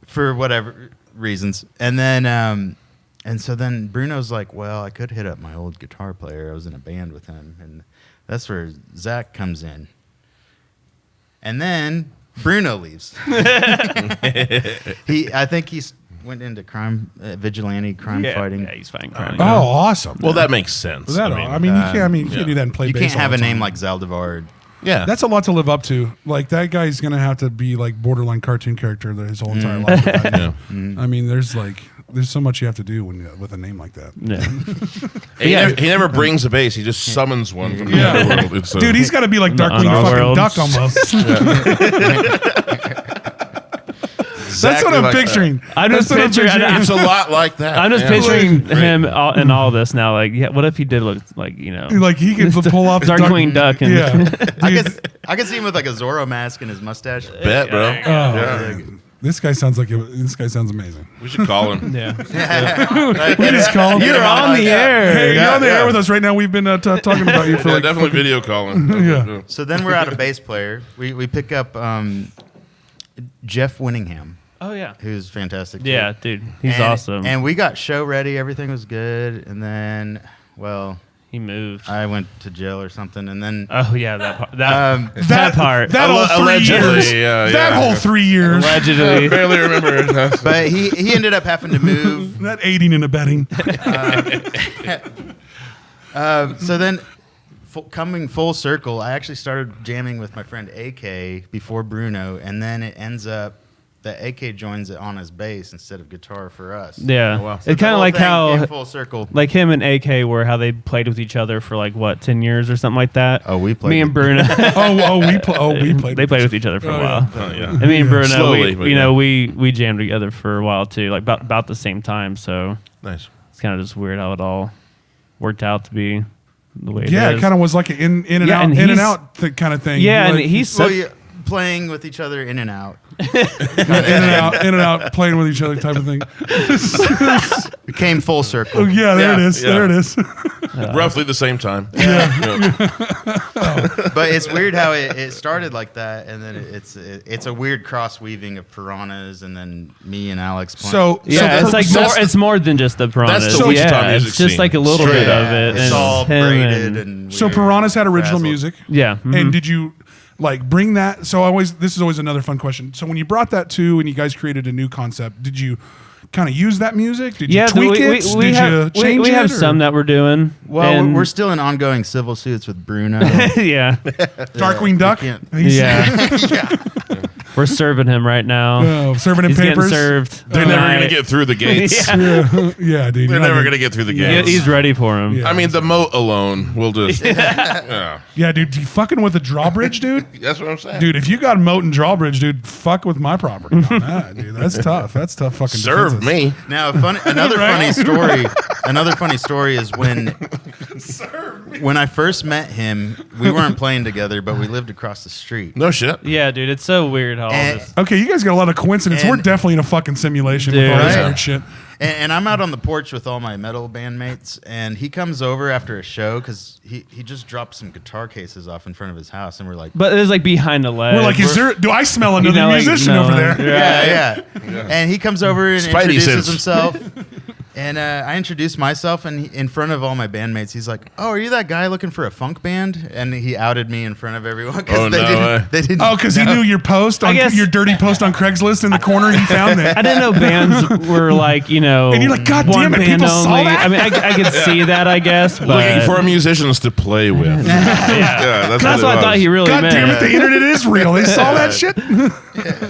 for whatever reasons. And then, and so then Bruno's like, well, I could hit up my old guitar player. I was in a band with him. And that's where Zach comes in. And then Bruno leaves. I think he's went into vigilante crime fighting. Yeah, he's fighting crime. Oh, awesome. Well, that makes sense. I mean, you can't. You can't do that and play You bass. can't have all a the name time. like Zaldivar. yeah. That's a lot to live up to. Like that guy's gonna have to be like borderline cartoon character his whole entire life. yeah. I mean, there's so much you have to do with a name like that. Yeah. He never brings a bass. He just summons one from the Yeah. other world. Dude, he's got to be like Darkwing Underworld. fucking Duck almost. That's what I'm like picturing. I'm just That's what picturing. It's a lot like that. I'm just Yeah. picturing Great. him in all this now. Like, yeah, what if he did look like Like he could pull off Darkwing Duck and Yeah. I could see him with like a Zorro mask and his mustache. Bet, bro. Oh, Yeah. this guy sounds amazing. We should call him. yeah. We just call him. You're on the air. Hey, you're on the Yeah. air with us right now. We've been talking about you for Yeah, like definitely video calling. Yeah. So then we're out of bass player. We pick up Jeff Winningham, Oh yeah. who's fantastic. too. Yeah, dude, he's And- awesome. And we got show ready. Everything was good. And then, well, he moved. I went to jail or something. And then Oh yeah, that part. That part. That whole 3 Allegedly, years. yeah, That yeah. whole 3 years. I Allegedly. barely remember. but he ended up having to move. That aiding and abetting. So then, coming full circle, I actually started jamming with my friend AK before Bruno, and then it ends up that AK joins it on his bass instead of guitar for us. Yeah. Oh, wow. It's kind of like how full circle. like him and AK were how they played with each other for like what 10 years or something like that. Oh, we played Me and with- Bruno. we played. They played with each other for a while. Oh, yeah. I mean, Bruno, Slowly, but we jammed together for a while too, like about the same time. So Nice. it's kind of just weird how it all worked out to be the way it Yeah, is. it kind of was like an in and Yeah, out, and in and he's- out kind of thing. Yeah, Like, and he's Well, such, yeah, playing with each other in and out. in and out, playing with each other type of thing. It came full circle. Oh, yeah, there it Yeah, is. yeah. There it is. Roughly the same time. Yeah. But it's weird how it started like that, and then it's a weird cross weaving of Piranhas, and then me and Alex playing. So yeah, so it's like that's it's more than just the piranhas. that's the Wichita yeah, music it's just scene. like a little Straight bit up. of it. it's and all him braided and- and so weird, Piranhas had original frazzled. music. yeah. And did you Like bring that. So this is always another fun question. So when you brought that to and you guys created a new concept, did you kind of use that music? Did you tweak it? Did you change it? We have some that we're doing. Well, we're still in ongoing civil suits with Bruno. Yeah. Darkwing Duck? Yeah. We're serving him right now. Oh, serving him He's papers? Getting served. They're never going to get through the gates. Yeah, dude. They're never going to get through the gates. He's ready for him. Yeah. I mean, the moat alone will just. Yeah, dude. You fucking with a drawbridge, dude? That's what I'm saying. Dude, if you got a moat and drawbridge, dude, fuck with my property on that, dude. That's tough. That's tough fucking Serve defenses. me. Now, another funny story. Another funny story is when I first met him, we weren't playing together, but we lived across the street. No shit. Yeah, dude. It's so weird how all this. Okay, you guys got a lot of coincidence. We're definitely in a fucking simulation with Dude. all this Right. weird shit. And I'm out on the porch with all my metal bandmates, and he comes over after a show because he just dropped some guitar cases off in front of his house, and we're like, But it was like behind the leg. We're like, do I smell another musician over there? yeah. And he comes over and Spidey introduces sense. himself. And I introduced myself, and in front of all my bandmates, he's like, "Oh, are you that guy looking for a funk band?" And he outed me in front of everyone. Oh, no way. They didn't. Oh, because he knew your post on guess- your dirty post on Craigslist in the corner. He found that. I didn't know bands were like, And you're like, God one damn it, band people saw only. that? I mean, I could see that, I guess. But Looking for musicians to play with. Yeah, that's what I thought he really God meant. damn it, the internet is real. They saw that shit.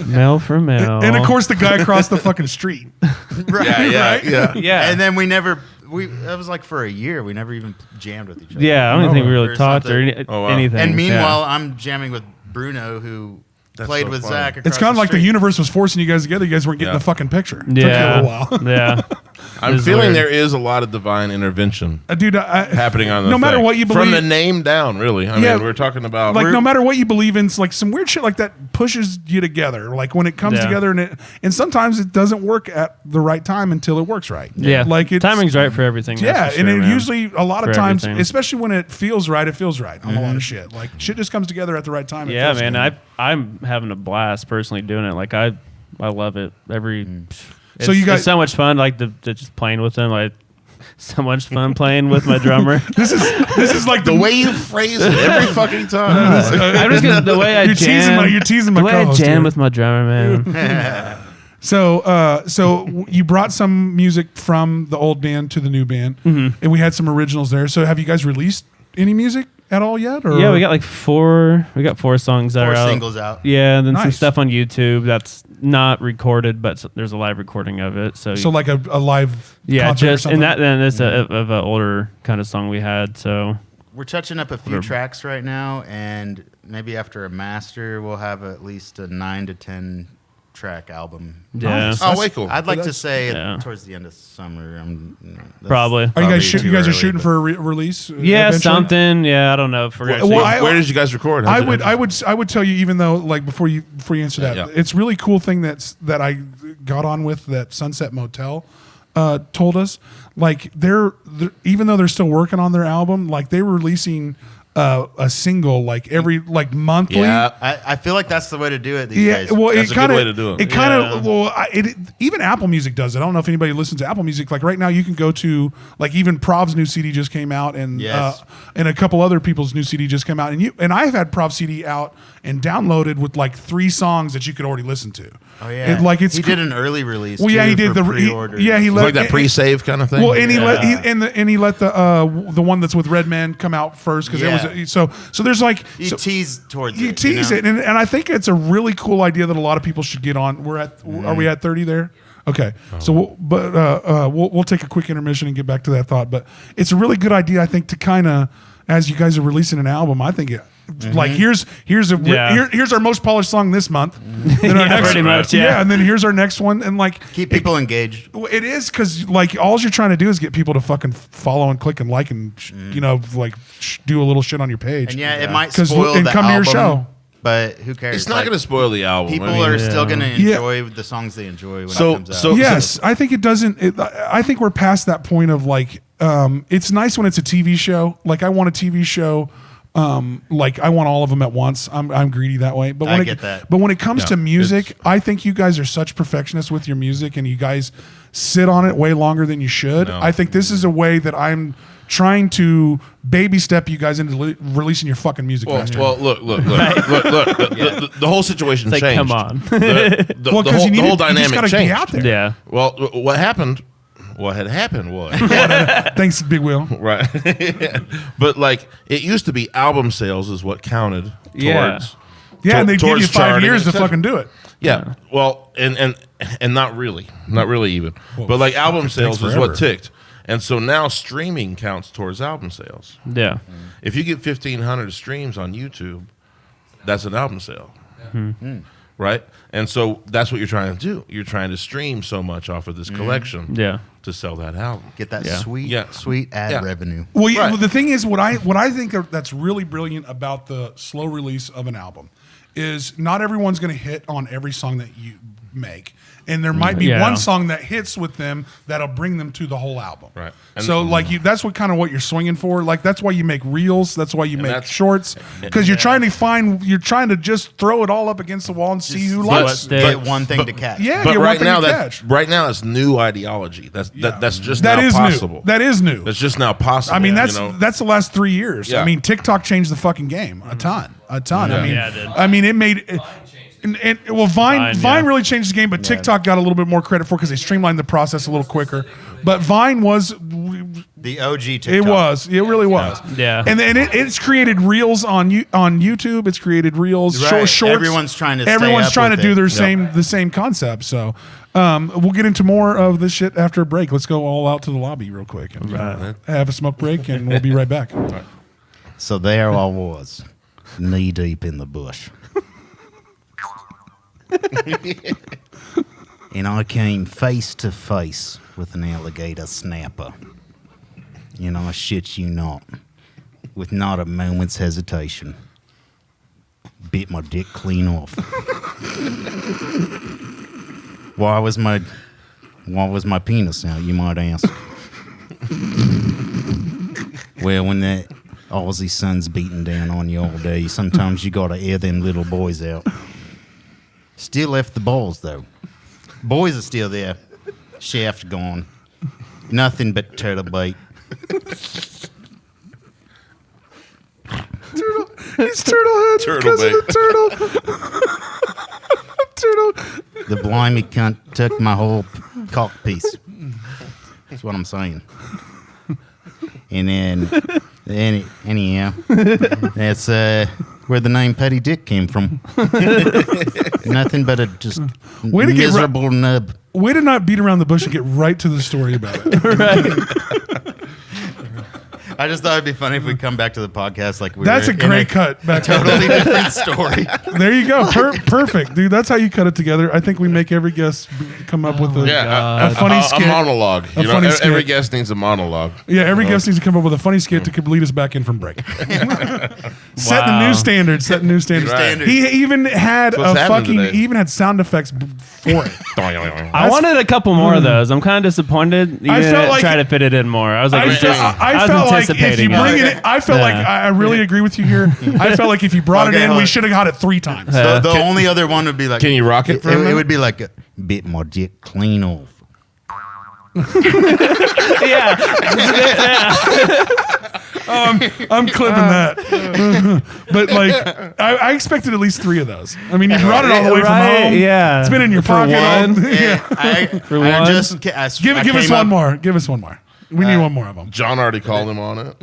Mail for mail. And of course, the guy across the fucking street. Yeah. yeah. And then that was like for a year. We never even jammed with each other. Yeah, I don't even think we really Or talked or something. anything. And meanwhile, yeah. I'm jamming with Bruno, who That's played so with funny. Zach. It's kind of like the street. universe was forcing you guys together. You guys weren't getting Yeah. the fucking picture. Took you yeah, a little while. yeah. I'm It's feeling weird. there is a lot of divine intervention Dude, happening on the no matter thing. what you From the believe, name down, really. I Yeah. mean, we're talking about like no matter what you believe in, it's like some weird shit like that pushes you together. Like when it comes Yeah. together, and sometimes it doesn't work at the right time until it works right. Yeah, like it's, timing's right for everything. Yeah, that's for and sure, it man. usually a lot of For times, everything. especially when it feels right on a lot of shit. Like shit just comes together at the right time. It Yeah, feels man, good. I'm having a blast personally doing it. Like I love it. It's, So you guys- it's so much fun. Like the just playing with them. Like so much fun playing with my drummer. this is like the way you phrase it every fucking time. I'm just gonna the way I you're jam. you're teasing my the way I co-host jam here. with my drummer, man. So you brought some music from the old band to the new band, and we had some originals there. So have you guys released any music at all yet? Or? Yeah, we got like four songs that 4 are out. singles out. Yeah, and then some Nice. stuff on YouTube that's not recorded, but there's a live recording of it. So like a live yeah, concert or just something? and that then it's of an older kind of song we had. So We're touching up a few tracks right now, and maybe after a master, we'll have at least a 9 to 10 track album. yeah, Nice. Oh, way cool. I'd like to that's- say yeah. towards the end of summer. That's Probably. Are you probably guys too you guys are early, shooting but- for a release? Yeah, eventually? something. Yeah, I don't know if we're actually. Well, Where did you guys record? I would tell you, even though like before you answer that, Yeah. it's really cool thing that I got on with that Sunset Motel told us. Like they're even though they're still working on their album, like they were releasing a single like every like monthly. Yeah. I feel like that's the way to do it these Yeah, days. well, That's it a good kind way to of do it. It kind of Yeah. well, even Apple Music does it. I don't know if anybody listens to Apple Music. Like right now, you can go to like even Prov's new CD just came out, and Yes. and a couple other people's new CD just came out, and I've had Prov CD out and downloaded with like 3 songs that you could already listen to. Oh yeah, he did an early release. Well, yeah, too, he did for the pre-order. he It's let like that pre-save kind of thing. Well, and he let Yeah. he let the one that's with Red Man come out first because Yeah. it was so there's like You so, tease towards you it. tease know? it, and I think it's a really cool idea that a lot of people should get on. Are we at 30 there? Okay, so we'll take a quick intermission and get back to that thought. But it's a really good idea, I think, to kind of as you guys are releasing an album. I think like here's our most polished song this month. Then our Yeah, pretty much, yeah. and then here's our next one, and like Keep people engaged. it is because like all you're trying to do is get people to fucking follow and click and like and like do a little shit on your page. And yeah, it might 'Cause spoil and the come to your album, show. but who cares? it's not Like, going to spoil the album. People I mean, are still going to enjoy Yeah. the songs they enjoy when So- it comes out. so- Yes, I think it doesn't. I think we're past that point of like. It's nice when it's a TV show. Like I want a TV show. Like I want all of them at once. I'm greedy that way. But when I it, get that. But when it comes Yeah, to music, I think you guys are such perfectionists with your music, and you guys sit on it way longer than you should. No. I think this is a way that I'm trying to baby step you guys into releasing your fucking music faster. Well, look. The whole situation It's like, changed. come on. The whole dynamic be changed. out there. Yeah. Well, what happened? What had happened was Thanks, Big Wheel. right, but like it used to be, album sales is what counted towards. Yeah. Yeah, and they give you 5 charting, years to etc. fucking do it. Yeah. Well, and not really even. But like album sales is forever. what ticked. And so now streaming counts towards album sales. Yeah. If you get 1,500 streams on YouTube, that's an album sale. Right? And so that's what you're trying to do. You're trying to stream so much off of this collection Yeah. to sell that album. Get that Yeah. sweet ad revenue. Well, Right. well, the thing is, what I think that's really brilliant about the slow release of an album is not everyone's going to hit on every song that you make, and there might be one song that hits with them that'll bring them to the whole album. Right. And so, like, that's what you're swinging for. Like, that's why you make reels. That's why you make that's- shorts, because you're trying to just throw it all up against the wall and see who likes. Get one thing to catch. Yeah, But get right one now, thing to catch. that's new ideology. That's just That now is possible. new. That is new. That's just now possible. I mean, you know? that's the last 3 years. Yeah. I mean, TikTok changed the fucking game a ton. Yeah. Yeah, it did. I mean, it made. Vine yeah. really changed the game, but TikTok got a little bit more credit for because they streamlined the process a little quicker. But Vine was. The OG TikTok. It really was. Yeah. And it's created reels on YouTube. It's created reels, Right. shorts. Everyone's trying to stay Everyone's up trying to with do it. the same concept. So we'll get into more of this shit after a break. Let's go all out to the lobby real quick and have a smoke break, and we'll be right back. So there I was, knee deep in the bush. And I came face to face with an alligator snapper. And I shit you not, with not a moment's hesitation, bit my dick clean off. Why was my penis out, you might ask? Well, when that Aussie sun's beating down on you all day, sometimes you gotta air them little boys out. Still left the balls, though. Boys are still there. Shaft gone. Nothing but turtle bait. He's turtle head Turtle because of the turtle. The blimey cunt took my whole cock piece. That's what I'm saying. And then, anyhow, that's where the name Petty Dick came from. Nothing but a just Way to get miserable nub. Way to not beat around the bush and get right to the story about it. I just thought it'd be funny if we come back to the podcast like we That's were a great cut. Back totally different story. There you go. Perfect, dude. That's how you cut it together. I think we make every guest come up with a funny skit. A monologue. A funny skit. Every guest needs a monologue. Yeah, every guest needs to come up with a funny skit to lead us back in from break. Set the new standards. Right. He even had what's happening today. he even had sound effects for it. I wanted a couple more of those. I'm kind of disappointed. You I felt didn't like- try to fit it in more. I was like, I felt like if you bring it in, I felt like I really agree with you here. I felt like if you brought it Okay, in, hold we on. should have got it 3 times. The only other one would be like, Can you rock it for a It minute? would be like a bit more dick clean off. yeah. I'm clipping that. But like, I expected at least 3 of those. I mean, you brought it all the way from Right, home. yeah. It's been in your For pocket. one. Yeah. one? Give us one more. Give us one more. We need one more of them. John already called him on it.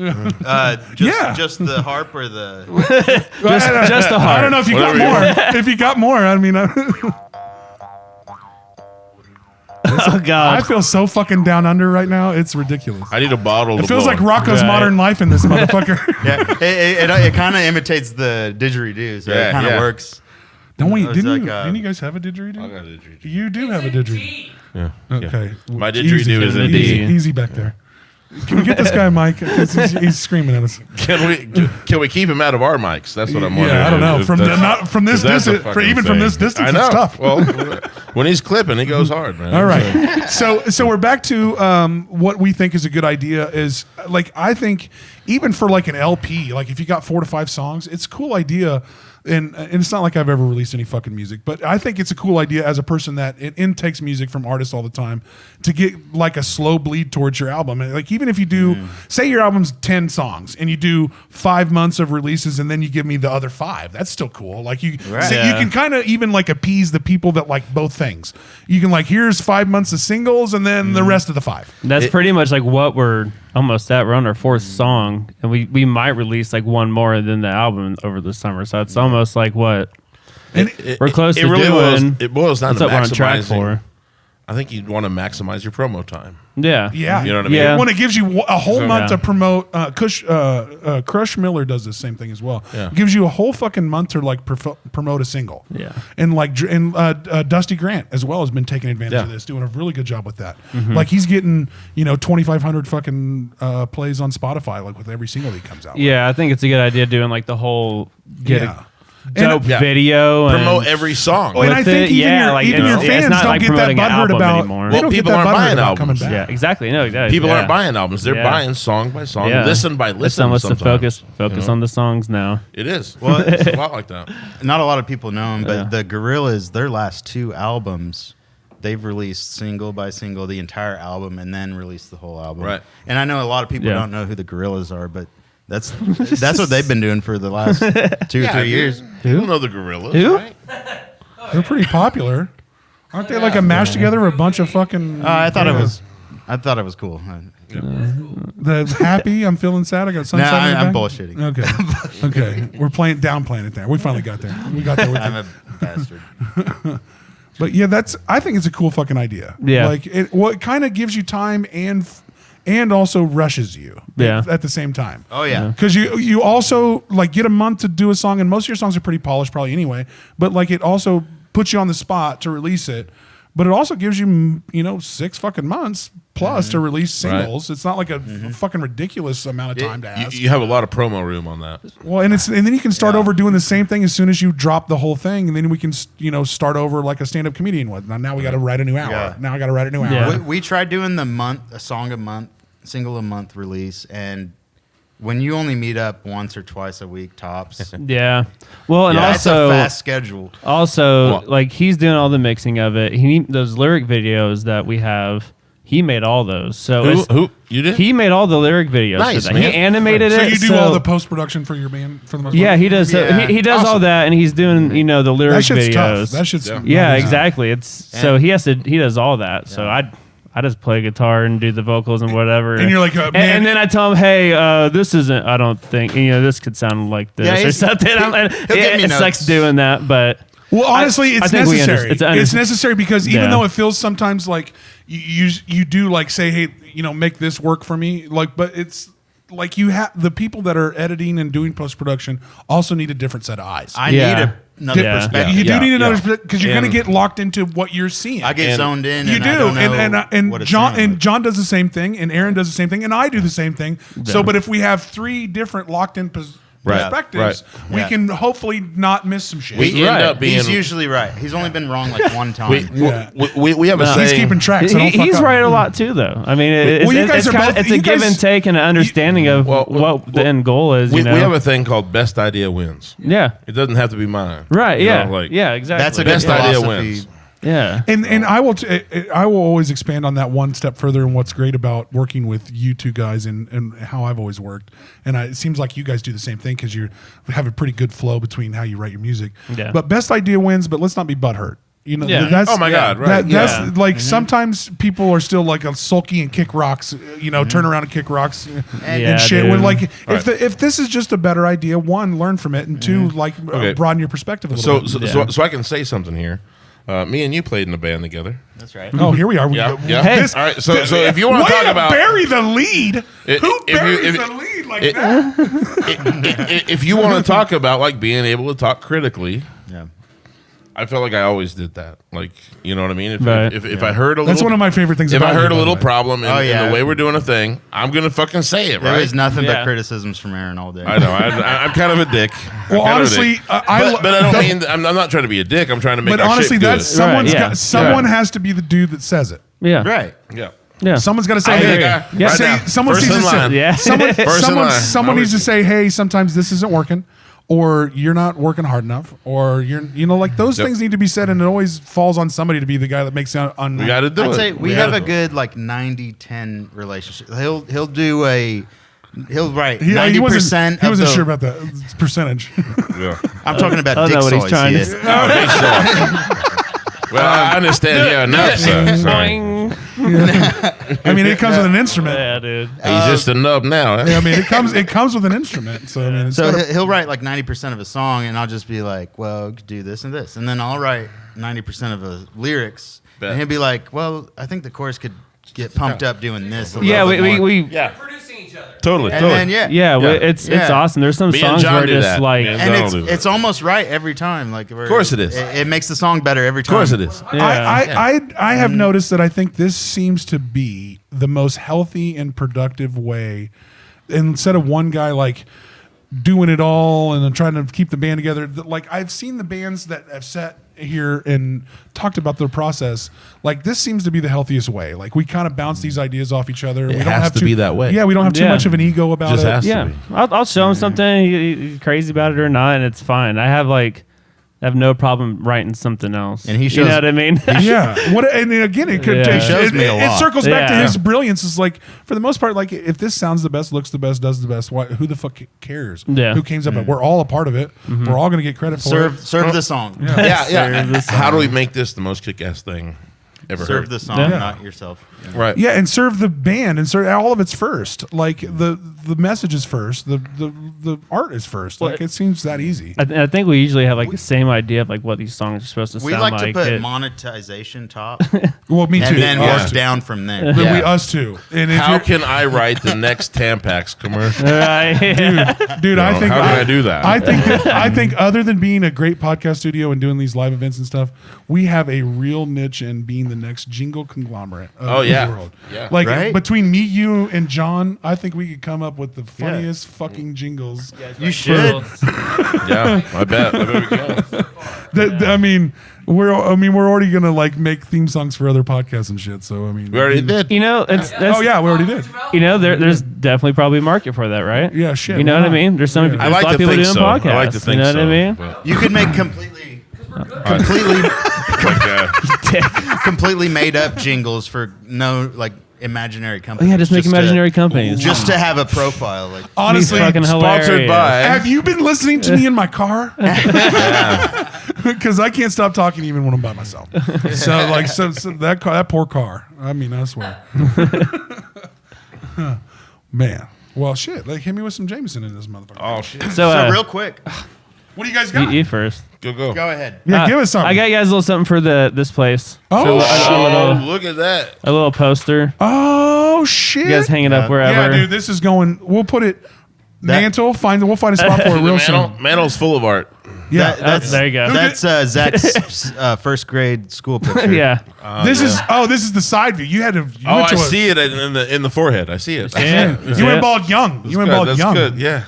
Just the harp or the. Just the heart. I don't know if you got more. If you got more, I mean, Oh I God. feel so fucking down under right now. It's ridiculous. I need a bottle. It feels like rock. Rocco's Right. Modern Life in this motherfucker. Yeah, it kind of imitates the didgeridoo, so Yeah, it kind of yeah. works. Don't we? It's Didn't like, you guys have a didgeridoo? I got a didgeridoo. You do have a didgeridoo. Yeah. Okay. My didgeridoo is in easy, D. easy back there. Can we get this guy a mic? 'Cause he's screaming at us. Can we keep him out of our mics? That's what I'm wondering. Yeah, I don't know. If From that's- not from this 'cause that's a distance, fucking even from this thing. distance, I know. it's tough. Well, when he's clipping, he goes hard, man. All right. So we're back to what we think is a good idea is like I think even for like an LP, like if you got 4 to 5 songs, it's a cool idea. and it's not like I've ever released any fucking music, but I think it's a cool idea as a person that it intakes music from artists all the time to get like a slow bleed towards your album. And like, even if you do, say your album's 10 songs and you do 5 months of releases and then you give me the other 5, that's still cool. Like you, so you can kind of even like appease the people that like both things. You can like, here's 5 months of singles and then the rest of the 5. That's pretty much like what we're almost at. We're on our 4th song, and we might release like one more than the album over the summer. So it's almost like what we're close to doing. It boils down That's to what we're on track maximizing. for. I think you'd want to maximize your promo time. Yeah. Yeah. You know what I mean? Yeah. When it gives you a whole month yeah. to promote, Crush Miller does the same thing as well. Yeah. It gives you a whole fucking month to like promote a single. Yeah. And like, Dusty Grant as well has been taking advantage of this, doing a really good job with that. Like he's getting, 2,500 fucking plays on Spotify, like with every single he comes out with. Yeah, I think it's a good idea doing like the whole Yeah. dope Yeah. video and Promote every song. Oh, and I with think it, even yeah, your, like, even it's- your it's fans not don't like get that promoting an butthurt album about. anymore. They Well, don't get people that aren't butthurt buying about coming albums. back. yeah, exactly. No, exactly. People yeah. aren't buying albums; they're Yeah. buying song by song, Yeah. listen by It's listen. almost to sometimes. focus on the songs now. It is. Well, it's a lot like that. Not a lot of people know them, but Yeah. the Gorillaz, their last 2 albums, they've released single by single the entire album and then released the whole album. Right. And I know a lot of people Yeah. don't know who the Gorillaz are, but that's what they've been doing for the last 2 or 3 years. You know the Gorillas, Who? right? They're pretty popular. Aren't they like a mash together of a bunch of fucking... I thought it was cool. The happy, I'm feeling sad. I got sunshine. Nah, in the I'm back? bullshitting. Okay. We're downplaying it there. We finally got there. We got there with I'm it. a bastard. But yeah, I think it's a cool fucking idea. Yeah. Like it kind of gives you time and also rushes you. Yeah. At the same time. Oh yeah. Because you also like get a month to do a song, and most of your songs are pretty polished probably anyway, but like it also puts you on the spot to release it. But it also gives you, 6 fucking months plus to release singles. It's not like a fucking ridiculous amount of time to ask. You have a lot of promo room on that. Well, and then you can start over doing the same thing as soon as you drop the whole thing, and then we can start over like a stand-up comedian would. Now we got to write a new hour. Yeah. Now I got to write a new hour. Yeah. We tried doing a song a month, single a month release, and when you only meet up once or twice a week tops, Yeah. Well, and it's a also fast schedule. Also, like he's doing all the mixing of it. Those lyric videos that we have, he made all those. So Who? You did? he made all the lyric videos. Nice, for that. He man. animated So it. you do all the post-production for your band for the most part? Yeah, he does. So Yeah. he does all Awesome. that, and he's doing the lyric That shit's videos. tough. That shit's Yeah, not easy. exactly. So he does all that. So I just play guitar and do the vocals and whatever. And you're like, man- and then I tell him, hey, this isn't. I don't think this could sound like this or he's- something. he'll give me It notes. sucks doing that, but Well, honestly, I it's think we necessary. understand. It's necessary because even Yeah. though it feels sometimes like you do like say, hey, make this work for me, like, but it's like you have the people that are editing and doing post production also need a different set of eyes. I Yeah. need another Yeah. perspective. You do need another yeah. because you're going to And- get locked into what you're seeing. I get zoned in. You and do, I don't know and what it's John sounding like. John does the same thing, and Aaron does the same thing, and I do the same thing. So, but if we have 3 different locked-in perspectives, we Yeah. can hopefully not miss some shit. We end up being. He's usually right. He's only been wrong like one time. We have a He's saying. keeping track. So don't fuck he's up. right a lot too, though. I mean, Well, you guys are both- it's you a give guys- and take and an understanding of what the end goal is. We have a thing called best idea wins. Yeah. It doesn't have to be mine. Right. You Yeah. know, like, yeah. Exactly. That's a Best good idea philosophy. wins. Yeah. And I will always expand on that one step further. And what's great about working with you two guys and how I've always worked, and it seems like you guys do the same thing because you have a pretty good flow between how you write your music. Yeah. But best idea wins. But let's not be butthurt. Yeah. That's, Oh my God, right. That's Yeah. like sometimes people are still like a sulky and kick rocks. Turn around and kick rocks and Yeah, shit. dude. When like Right. if this is just a better idea, one, learn from it, and two, Okay. broaden your perspective a little So, bit. so I can say something here. Me and you played in a band together. That's right. Oh, here we are. Yeah, yeah. Hey. All right. So if you want to Way talk about bury the lead, If who you- buries if- the lead like it- that? if you want to talk about like being able to talk critically, Yeah. I felt like I always did that. Like, you know what I mean? If Right. if I heard a little, That's one of my favorite things If about I heard you, a by little the way. problem in, Oh, yeah. in the way we're doing a thing, I'm gonna fucking say it, There right? is nothing Yeah. but criticisms from Aaron all day. I know. I'm kind of a dick. I'm Well, kind of a honestly, dick. but I don't mean. I'm not trying to be a dick. I'm trying to make. But our honestly, shit good. that's someone's Right, yeah. got, someone Yeah. has to be the dude that says it. Yeah. Right. Yeah. Yeah. Someone's got to say, I'll be hey, the guy. Yeah. Right say, now. someone First needs in to say, line. Yeah. someone, First in someone, line. someone needs to say, hey, sometimes this isn't working. or you're not working hard enough, or like those things need to be said, and it always falls on somebody to be the guy that makes it. We got to do it. I'd say we have a good like 90-10 relationship. He'll write 90% He wasn't sure about that percentage. Yeah. I'm talking about I dick don't know what he's trying to soys. say. Well, I understand. Yeah, enough, sir. Sorry. I mean, it comes with an instrument. Yeah, dude. He's just a nub now. Huh? Yeah, I mean, it comes with an instrument. So I mean, So he'll write like 90% of a song, and I'll just be like, "Well, you could do this and this," and then I'll write 90% of the lyrics, Bet. and he'll be like, "Well, I think the chorus could get pumped up doing this." A Yeah, little bit more." we Yeah. Producing each other. Totally. And totally. then it's awesome. There's some Me and songs John where do just that. like Me and and I'll do that. it's almost right every time. Like, of course it is. It makes the song better every Of time. course it is. I have noticed that I think this seems to be the most healthy and productive way. Instead of one guy like doing it all and then trying to keep the band together, like I've seen the bands that have sat here and talked about their process. Like this seems to be the healthiest way. Like we kind of bounce these ideas off each other. We don't has have to be that way. Yeah, we don't have too Yeah. much of an ego about Just it. has to yeah. be. I'll show him something. He's crazy about it or not, and it's fine. I have no problem writing something else. And he you shows- know what I mean? Yeah. And then again, it could Yeah. take, He shows me a it lot. circles back to Yeah. his brilliance. Is like for the most part, like if this sounds the best, looks the best, does the best, who the fuck cares? Yeah. Who came up? We're all a part of it. We're all going to get credit for it. Serve the song. Yeah. How do we make this the most kick-ass thing ever Serve heard? the song, Yeah. not yourself. Right. Yeah, and serve the band and serve all of it's first. Like the message is first. The art is first. Like it seems that easy. I think we usually have like the same idea of like what these songs are supposed to We sound like like. to put It- monetization top, Well, me too. and then Us work too. down from there. But Yeah. us too. And if How you're- can I write the next Tampax commercial? Right. dude, I think how do I do that? I think other than being a great podcast studio and doing these live events and stuff, we have a real niche in being the next jingle conglomerate of Oh, yeah. the world. Yeah. Like Right? between me, you, and John, I think we could come up with the funniest fucking jingles. You should. Yeah, I bet we can. I mean, we're already gonna like make theme songs for other podcasts and shit. So I mean, We already did. You know, that's Oh yeah, we already did. You know, there's definitely probably a market for that, right? Yeah, shit. You know why what I not? mean? There's some I there's like a lot to of people think doing so. podcasts. I like to think you know so. what I mean? but- You could make completely made up jingles for no like imaginary Oh companies. yeah, just make imaginary companies. Just to have a profile. Like Honestly, fucking Sponsored hilarious. by. have you been listening to me in my car? Because I can't stop talking even when I'm by myself. So that poor car. I mean, I swear. Man. Well, shit. Like, hit me with some Jameson in this motherfucker. Oh shit! So, so real quick. What do you guys got? you first. Go. Go ahead. Yeah, give us something. I got you guys a little something for this place. Oh, Oh, look at that! A little poster. Oh shit! You guys hang it up wherever. Yeah, dude. This is going. We'll put it. Mantle. We'll find a spot for it real soon. Mantel's full of art. Yeah. There you go. That's Zach's first grade school picture. Yeah. This is the side view. You had to. You Oh, went I to see it in the forehead. I see it. Yeah. You went bald young. You went bald That's young. good. Yeah.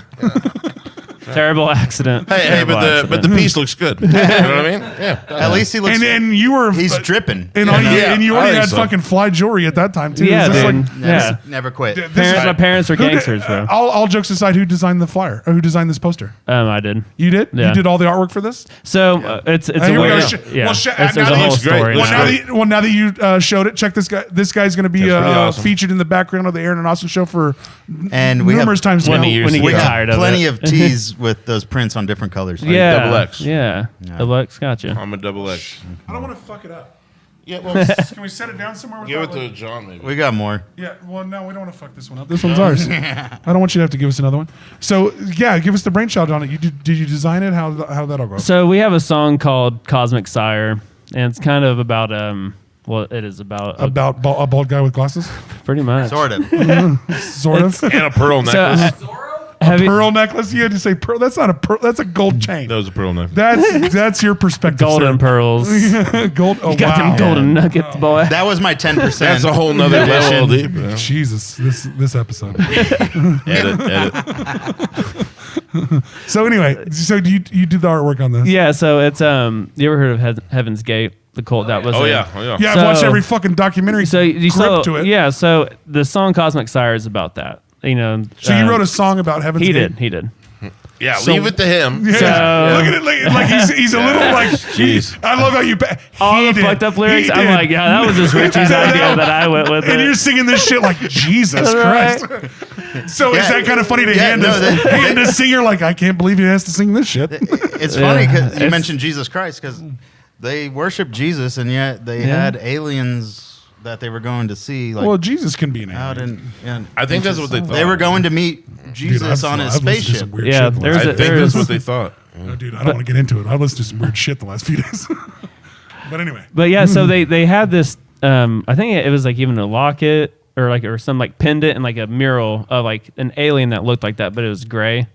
Terrible accident. Hey, Terrible but the piece looks good. You know what I mean? Yeah. At least he looks. And you were. he's dripping. And, Yeah, and you I already think had so. fucking fly jewelry at that time too. Yeah, Is this dude. like- Yeah. Never quit. this Parents, is- my parents are who did- gangsters, bro. all jokes aside, who designed the flyer? Or who designed this poster? I did. You did? Yeah. You did all the artwork for this? So it's Here a we go. way. Sh- Yeah. well, sh- There's now a that whole looks great. story. Looks now. great. Now that you showed it, check this guy. This guy's going to be That's pretty awesome. featured in the background of the Aaron and Austin show for And we have numerous times. When now. he- when he we get have tired of plenty it. of tees with those prints on different colors. Yeah. Double X. Yeah. Double X. Gotcha. I'm a double X. I don't want to fuck it up. Yeah, well, Can we set it down somewhere? give it without, to like- John maybe. We got more. Yeah, well, no, we don't want to fuck this one up. This one's ours. I don't want you to have to give us another one. So, yeah, give us the brainchild on it. Did you design it? How that all go? So we have a song called Cosmic Sire, and it's kind of about well, it is about a bald guy with glasses, pretty much. Sort of. sort of. And a pearl So, necklace. Pearl necklace. You had to say pearl. That's not a pearl. That's a gold chain. That was a pearl necklace. That's your perspective. golden pearls. Gold. Oh, Got wow. them golden nuggets, boy. That was my 10%. That's a whole nother level deep. Yeah. Jesus, this episode. Edit. So anyway, do you do the artwork on this? Yeah. So it's you ever heard of Heaven's Gate? The cult that was. Oh in- yeah. Yeah, I've So- watched every fucking documentary. So you saw to it. Yeah. So the song Cosmic Sire is about that. You know. So you wrote a song about Heaven's He Gate? did. Yeah, leave it to him. Yeah. Look at it like he's a little like. Jeez. I love how you. All the fucked up lyrics. I'm like, yeah, that was just Richie's idea that I went with. And you're singing this shit like Jesus Christ. So is that kind of funny to hand a singer like I can't believe he has to sing this shit? It's funny because you mentioned Jesus Christ because they worship Jesus and yet they had aliens that they were going to see. Like, well, Jesus can be an out alien. I think that's what they thought. They were going to meet Jesus on his spaceship. Yeah, I think that's what they thought. No, dude, I don't want to get into it. I listened to some weird shit the last few days. But anyway. But yeah, so they had this. I think it was like even a locket or some like pendant and like a mural of like an alien that looked like that, but it was gray.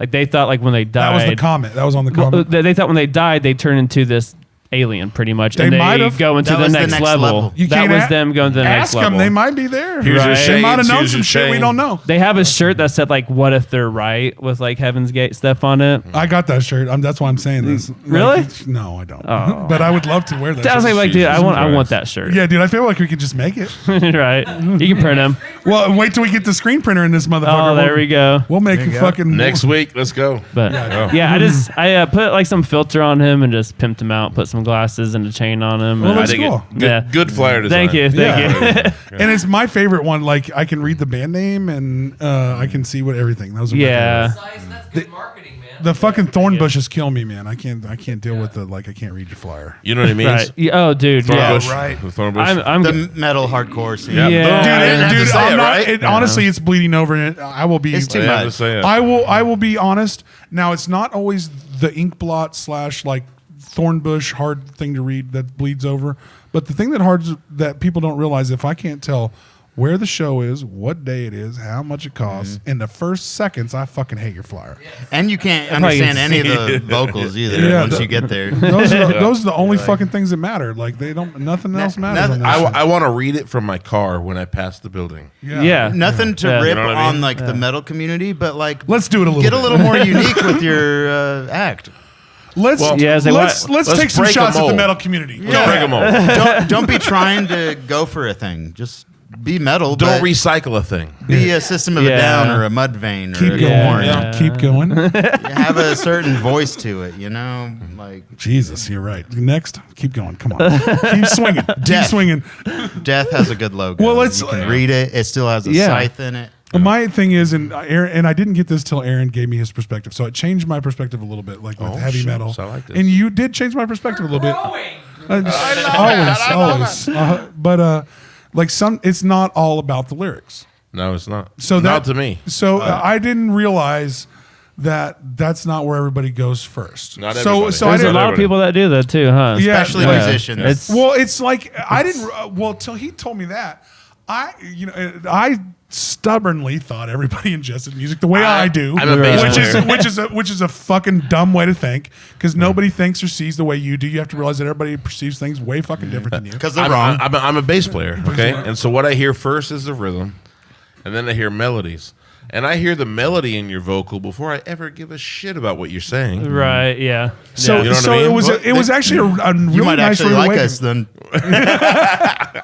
Like they thought like when they died. That was the comment. That was on the comment. They thought when they died they turned into this alien pretty much, they and might they have. go into the next level. That was them going to the next level. Ask them. They might be there. Here's your They might have shades, known here's some your shit we chain. don't know. They have a shirt that said like "What if they're right?" with like Heaven's Gate stuff on it. I got that shirt. That's why I'm saying this. Really? Like, no, I don't. Oh. But I would love to wear that. I was shirt. like, dude, I want Christ. that shirt. Yeah, dude, I feel like we could just make it. Right. You can print them. Well, wait till we get the screen printer in this motherfucker. Oh, there we go. We'll make a fucking Next week, let's go. But I put like some filter on him and just pimped him out. Put some glasses and a chain on him. Well, and that's I dig cool. it. Good flyer design. Thank you. And it's my favorite one. Like I can read the band name and I can see what everything. Those are my Yeah. favorites. That's good marketing, man. The fucking thorn bushes kill me, man. I can't deal with the like. I can't read your flyer. You know what it means? Right. Yeah, oh, dude. Thorn Yeah. bush. right. The thorn bush. I'm The metal hardcore scene. Yeah. Yeah. I didn't have to say I'm it, not. right? Honestly, it's bleeding over. And I will be. It's too I have to much. say it. I will be honest. Now it's not always the ink blot / like thorn bush hard thing to read that bleeds over. But the thing that people don't realize, if I can't tell where the show is, what day it is, how much it costs, in the first seconds, I fucking hate your flyer. And you can't That's how you understand any of see the vocals either Yeah, once you get there. Those are the only fucking things that matter. Like they don't. Nothing else matters. on that shit. I want to read it from my car when I pass the building. Yeah. Nothing to Yeah. rip You know what I mean? on like the metal community, but like Let's do it a little. get bit. a little more unique with your act. Let's Yeah, it's like, let's let's take some break a shots at the mold. metal community. Don't break them all. Don't be trying to go for a thing. Just be metal. Don't but recycle a thing. be a System of a Yeah. Down or a Mudvayne or Keep a going. Korn. Yeah. Keep going. Have a certain voice to it, you know? Like Jesus, you're right. Next, keep going. Come on, keep swinging. Keep Death. swinging. Death has a good logo. Well, let's- you can read it. It still has a Yeah. scythe in it. My thing is, and I didn't get this till Aaron gave me his perspective, so it changed my perspective a little bit, like with Oh, heavy shucks, metal. I like this. And you did change my perspective a little bit. Always. But like it's not all about the lyrics. No, it's not. So not that, to me. So I didn't realize that that's not where everybody goes first. Not so everybody. so I There's a didn't. lot of people that do that too, huh? Yeah. Especially Yeah. musicians. It's Well, it's like I didn't. Well, till he told me that, I stubbornly thought everybody ingested music the way I do, I'm a bass which is a fucking dumb way to think because nobody thinks or sees the way you do. You have to realize that everybody perceives things way fucking different than you. Because they're wrong. I'm a bass player, okay? And so what I hear first is the rhythm, and then I hear melodies. And I hear the melody in your vocal before I ever give a shit about what you're saying. right. Yeah. So, Yeah. You know what so I mean? it was actually a really you might nice actually like way us then.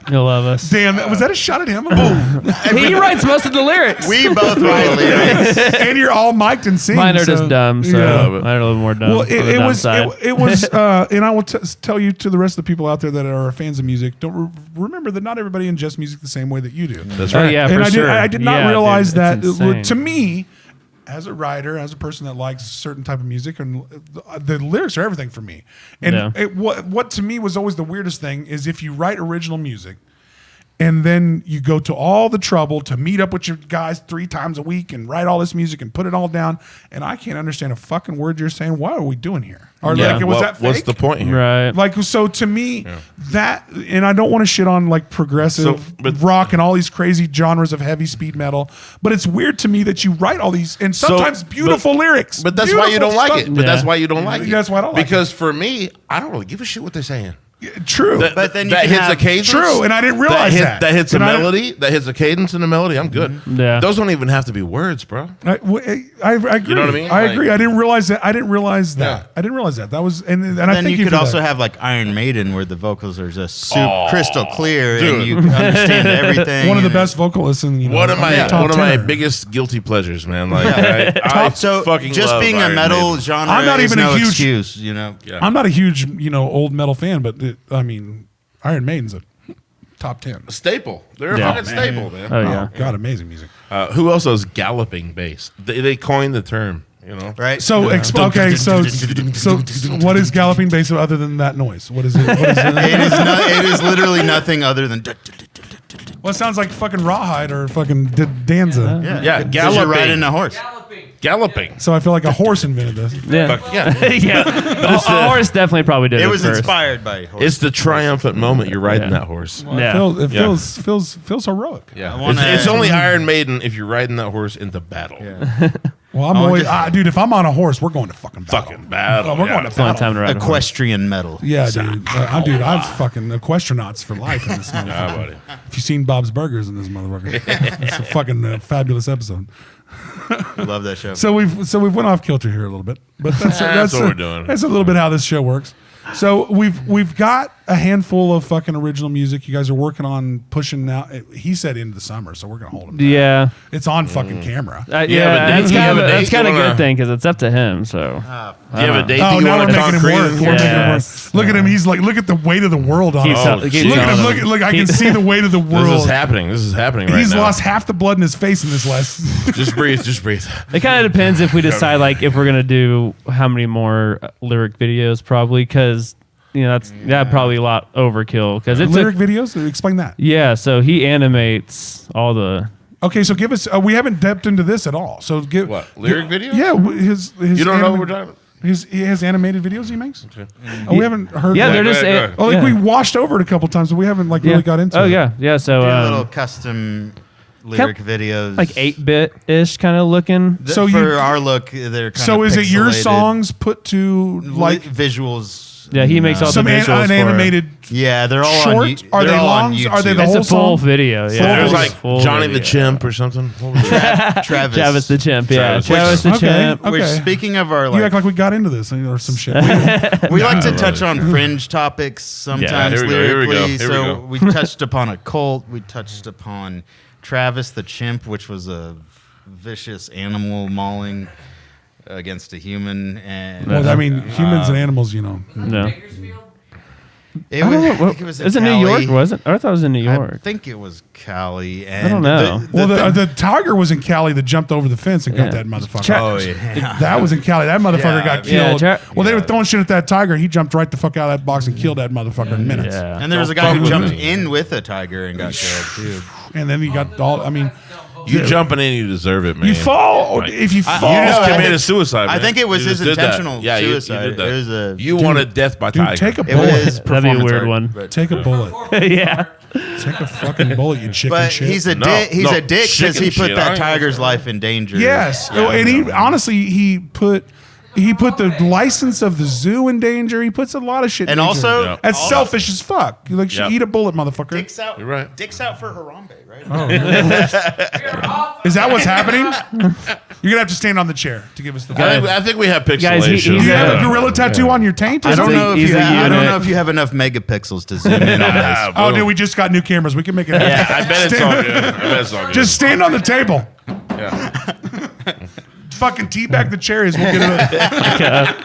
He'll love us. Damn, was that a shot at him? He writes most of the lyrics. We both write lyrics. And you're all mic'd and sing. Mine are so- just dumb, so Yeah. mine are a little more dumb. Well, on the it dumb was, side. it was, and I will tell you to the rest of the people out there that are fans of music, don't remember that not everybody ingests music the same way that you do. That's Oh right. yeah, And for sure. I did not Yeah, realize dude, that. it's insane. To me, as a writer, as a person that likes a certain type of music, and the lyrics are everything for me. And Yeah. what to me was always the weirdest thing is if you write original music, and then you go to all the trouble to meet up with your guys 3 times a week and write all this music and put it all down, and I can't understand a fucking word you're saying. What are we doing here? Or Yeah. like, was that fake? What's the point here? Right. Like, so to me, that, and I don't want to shit on like progressive So, but- rock and all these crazy genres of heavy speed metal, but it's weird to me that you write all these and sometimes beautiful lyrics. But that's why you don't Beautiful like stuff. it. But that's Yeah. why you don't like it. That's why I don't like Because for me, I don't really give a shit what they're saying. True. But then you that can hits have- a cadence. True, and I didn't realize that. That hits a And I- melody. That hits a cadence and a melody. I'm good. Yeah. Those don't even have to be words, bro. I agree. You know what I mean? I Like- agree. I didn't realize that. I didn't realize that. Yeah. I didn't realize that. That was, and I Then think you could for also that. have like Iron Maiden, where the vocals are just crystal clear, dude. and you understand everything. one of the and best vocalists in One of my top 10. biggest guilty pleasures, man. Like I So fucking just love being a Iron metal Maiden. genre I'm not is even a no huge- excuse, you know. Yeah. I'm not a huge old metal fan, but I mean Iron Maiden's a top 10. A staple. They're a Yeah. fucking staple, man. Oh yeah. God, amazing music. Who else has galloping bass? They coined the term. You know. Right? So okay, so what is galloping bass other than that noise? What is it? What is it? it is literally nothing other than Well, it sounds like fucking Rawhide or fucking Danza. Yeah, because you're riding galloping. a horse. Galloping. So I feel like a horse invented this. Yeah. Fuck yeah. Yeah. A horse definitely probably did it. It was first. inspired by horse. It's the triumphant moment you're riding Yeah. that horse. Yeah. It Yeah. feels heroic. Yeah, I wanna- it's only Iron Maiden if you're riding that horse into battle. Well, I'm always, dude. If I'm on a horse, we're going to fucking battle. Fucking battle. We're going to It's the only battle. time to ride a horse. Equestrian metal. Yeah, dude. I'm fucking equestronauts for life in this motherfucker. Yeah, buddy. If you've seen Bob's Burgers in this motherfucker, it's a fucking fabulous episode. I love that show. So we've went off kilter here a little bit, but that's what we're doing. That's a little bit how this show works. So we've got a handful of fucking original music. You guys are working on pushing now. He said into the summer, so we're gonna hold him. down. Yeah. It's on fucking camera. You have a Yeah. date? That's You have kind a of date? that's kind of You a wanna- good thing because it's up to him. So Do you have a date Oh, that you now want we're to making him concrete? work. We're making him work. Yes. Look at him. He's like, look at the weight of the world on Keeps him. tell- Look keeps at him. telling Look, him. look. I can see the weight of the This world. is happening. This is happening right He's now. lost half the blood in his face in this last. Just breathe. Just breathe. it kind of depends if we decide like if we're gonna do how many more lyric videos probably because that's probably a lot overkill because it's Lyric videos? Explain that. yeah. So he animates all the Okay, so give us. We haven't dipped into this at all. So give What, lyric videos? Yeah, his. You don't know what we're talking about? He has animated videos he makes. Oh, we haven't heard. yeah. that. They're just go ahead. Oh, like yeah. we washed over it a couple times, but we haven't like really got into it. Oh yeah. So Do little custom lyric videos. like 8-bit ish kind of looking. So for you- our look, they're kind So of is it your pixelated. songs put to like visuals? Yeah, he makes all the some visuals an for it. animated? Yeah, they're all Short? on. Are they're they all on longs? YouTube. Are they the It's whole a full song? video. Yeah, There's Full like full Johnny the video. Chimp or something. What was it? Travis. Travis the Chimp. Yeah, Travis. Travis the Okay. Chimp. Which, Okay. speaking of our You act like, like we got into this or some shit. we like to No, touch brother. on fringe topics sometimes here we go, here we go, lyrically. here we So go. we touched upon a cult. We touched upon Travis the Chimp, which was a vicious animal mauling against a human, and Well, I mean, humans and animals, No, it I was, don't know. I think it was Is it New York? Was it? I thought it was in New I York. think it was Cali. And I don't know. well, the tiger was in Cali that jumped over the fence and got Yeah. that motherfucker. oh yeah. That was in Cali. That motherfucker Yeah, got yeah, killed. Well, they were throwing shit at that tiger. He jumped right the fuck out of that box and killed that motherfucker in minutes. Yeah. And there was a Don't guy who fuck jumped with me. in with a tiger and got killed too. And then he got all. I mean, You jumping in, you deserve it, man. you fall Right. if you fall. You just I committed think- suicide. I man. think it was You his just did that. intentional Yeah, you suicide. did that. It was a- You wanted death by Dude, tiger. take a It bullet. was That'd be a performance weird art, one. but- Take a bullet. Yeah. Take a fucking bullet, you chicken But shit. he's a No, dick. He's no, a dick because he chicken put shit. that I ain't tiger's gonna say life in danger. yes, and he honestly he put the license of the zoo in danger. He puts a lot of shit. in And danger. also, Yeah. that's selfish as fuck. You like should Yep. eat a bullet, motherfucker. dicks out. You're right. Dicks out for Harambe, right? Is that what's happening? You're gonna have to stand on the chair to give us the. I think we have pixelation. Guys, Do you he's have a Yeah. gorilla tattoo on your taint? I don't He's a- know if he's you a have, I don't unit. know if you have enough megapixels to zoom in on this. Oh, Boom. dude, we just got new cameras. We can make it happen. Yeah, I bet it's all good. I bet it's all good. Just stand on the table. yeah. Fucking teabag the cherries. We'll get it.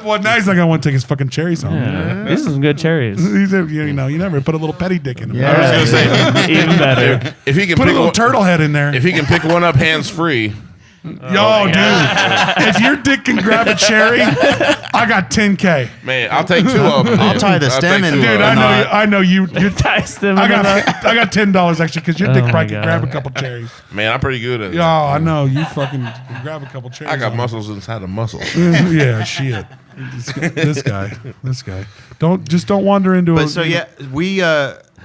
Well, now he's not gonna want to take his fucking cherries home. Yeah. These are some good cherries. You never put a little petty dick in him. Yeah. I was gonna say Even better. if he can Put a pick little one, turtle head in there. if he can pick one up hands free, Yo, dude, if your dick can grab a cherry, I got 10K. man, I'll take two of them. I'll tie the stem in. Dude, I know you. You're, Dice them. I got $10 actually because your dick Oh probably my can grab a God. couple cherries. Man, I'm pretty good at it. Yo, I know you fucking can grab a couple cherries. I got on muscles inside of muscles. it. Yeah, shit. This guy. Don't wander into But a. so yeah, we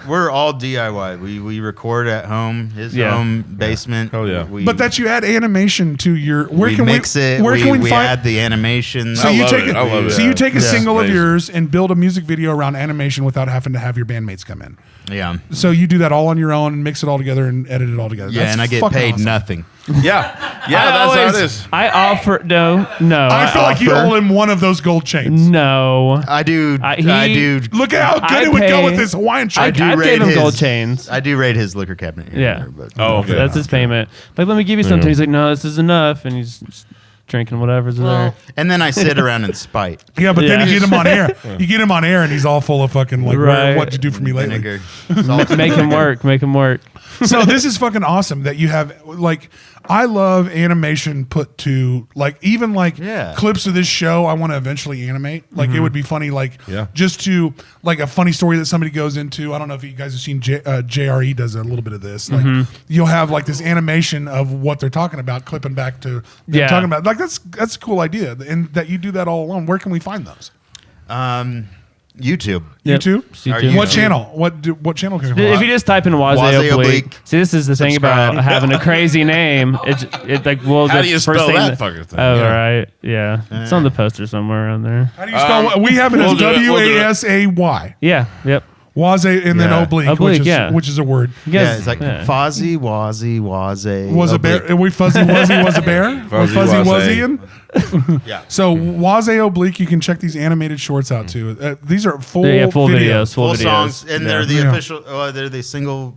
We're all DIY. We record at home, his home basement. Oh yeah. But that you add animation to your. Where we can mix it. Where can we find? Add the animation. So you take it. So you take a single of amazing. yours and build a music video around animation without having to have your bandmates come in. Yeah. So you do that all on your own and mix it all together and edit it all together. Yeah, That's and I get fucking paid awesome. nothing. Yeah. That's how it is. I offer no. I feel like you owe him one of those gold chains. No. I do. I do. Look at how good it would go with this Hawaiian shirt. I gave him gold chains. I do rate his liquor cabinet. Yeah. But Okay. That's his payment. Like, let me give you something. He's like, no, this is enough, and he's just drinking whatever's there. And then I sit around in spite. Yeah, but then Yeah. you get him on air. You get him on air, and he's all full of fucking like, Right. what'd you do for me lately? Vinegar. Make him work. Make him work. So this is fucking awesome that you have like I love animation put to like even like clips of this show I want to eventually animate. Like it would be funny like just to like a funny story that somebody goes into. I don't know if you guys have seen JRE does a little bit of this. Like you'll have like this animation of what they're talking about clipping back to them talking about. Like that's a cool idea and that you do that all alone. Where can we find those? YouTube. Yep. YouTube? What channel? What channel can you If you just type in Wasay Oblique. See, this is the thing about having a crazy name. It like well, How do you first spell thing that fucking thing? Oh, right. Yeah. It's on the poster somewhere around there. How do you spell? We have it as WASAY. Yeah. Yep. Wasay and then oblique, which is a word. Yeah, it's like Fozzie, Wazzy, Wasay. Was a bear? Are we fuzzy wuzzy was a bear? Fuzzy Fuzzy Wasay. wuzzy. Yeah. So Wasay Oblique, you can check these animated shorts out too. These are full videos, full songs, and they're the official. They're the single.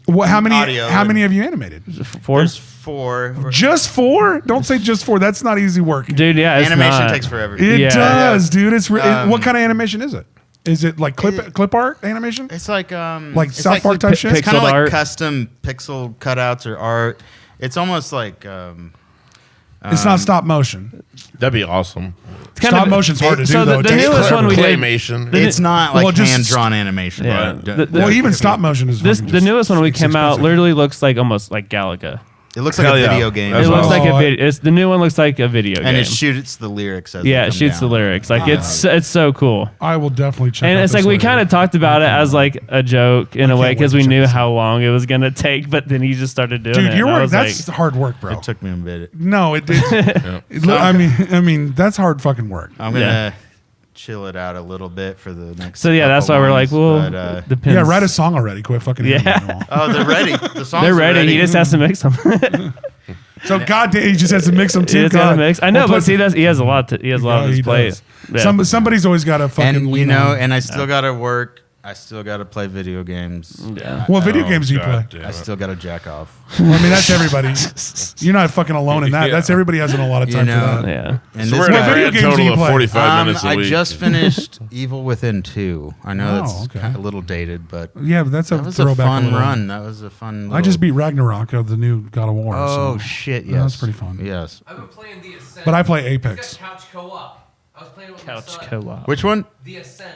How many? Audio How many have you animated? 4. There's 4. Just 4? Don't say just 4. That's not easy work, dude. Yeah, it's animation not. takes forever. It does, dude. It's what kind of animation is it? Is it like clip art animation? It's like South Park type shit. It's kind of like art. custom pixel cutouts or art. It's almost like it's not stop motion. That'd be awesome. Stop motion's hard to do so though. the newest one we did. Claymation. It's not like just- hand drawn animation. Yeah. Right? Well, even stop motion is The newest one we came out literally looks like almost like Galaga. It looks like Hell a yeah. video game. That's It looks awesome. like a video. The new one looks like a video game. And it shoots the lyrics as Yeah, they it come shoots down. the lyrics. Like it's so cool. I will definitely check. And out it's this like we later. kind of talked about it as like a joke in a way wait because to we check knew this how long it was gonna take. But then he just started doing it. Dude, and you're I work. was That's like, hard work, bro. It took me a bit. No, it did. I mean, that's hard fucking work. I'm gonna chill it out a little bit for the next. so yeah, that's why couple we're like, ones, well, but, depends. Yeah, write a song already. Quit fucking. animating them all. oh, they're ready. The songs They're are ready. He just has to mix them. So goddamn, he just has to mix them he too. just gotta mix. I know, Well, but plus- see, he has a lot. He has a lot Yeah, of his he plate. does. Yeah. Somebody's always got to fucking. And you lean know, on. and I still gotta work. I still gotta play video games. Yeah. What video games do you play? God damn I it. still gotta jack off. Well, I mean, that's everybody. You're not fucking alone in that. Yeah. That's everybody has a lot of You time know, for that. Yeah. And So this we're What at video a games do total you of play? 45 minutes a I week. just finished Evil Within 2. I know Oh, that's okay. kind of a little dated, but Yeah, but that's a that was a throwback. fun little- run. That was a fun. I just little- beat Ragnarok of the new God of War. Oh so. shit! Yeah, Yes, that's pretty fun. Yes. I've been playing The Ascent. But I play It's Apex. got couch co-op. I was playing it with Couch my son. co-op. Which one? The Ascent.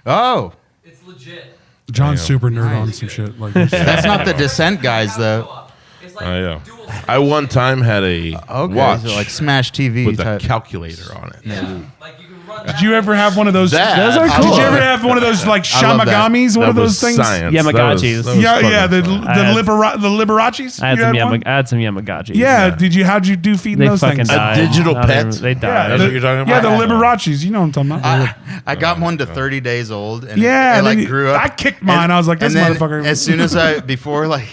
Oh, It's legit. John's Damn. super nerd on Nice. some shit like this. that's not the Descent guys Couch though. co-op. It's like Yeah. dual I one time had a Okay, watch so like Smash TV with a type. calculator on it. Yeah. Like you can run. Did you ever have one of those? That- Those are I cool. Did you love ever it. have one of those like I love that. Shamagamis? One That of was those things? Science. Yamagachis. That was Yeah, yeah. fucking The fun. Liberachis. I had You some one? I had some Yamagachis. Yeah. How'd you do feeding They those fucking things? died. digital I don't pet? even- They Yeah, died. That's what you're talking Yeah, about? the Liberachis. You know what I'm talking about? I got one to 30 days old, and Yeah, it and like then grew up. I kicked mine. I was like, this and then motherfucker. As soon as before like,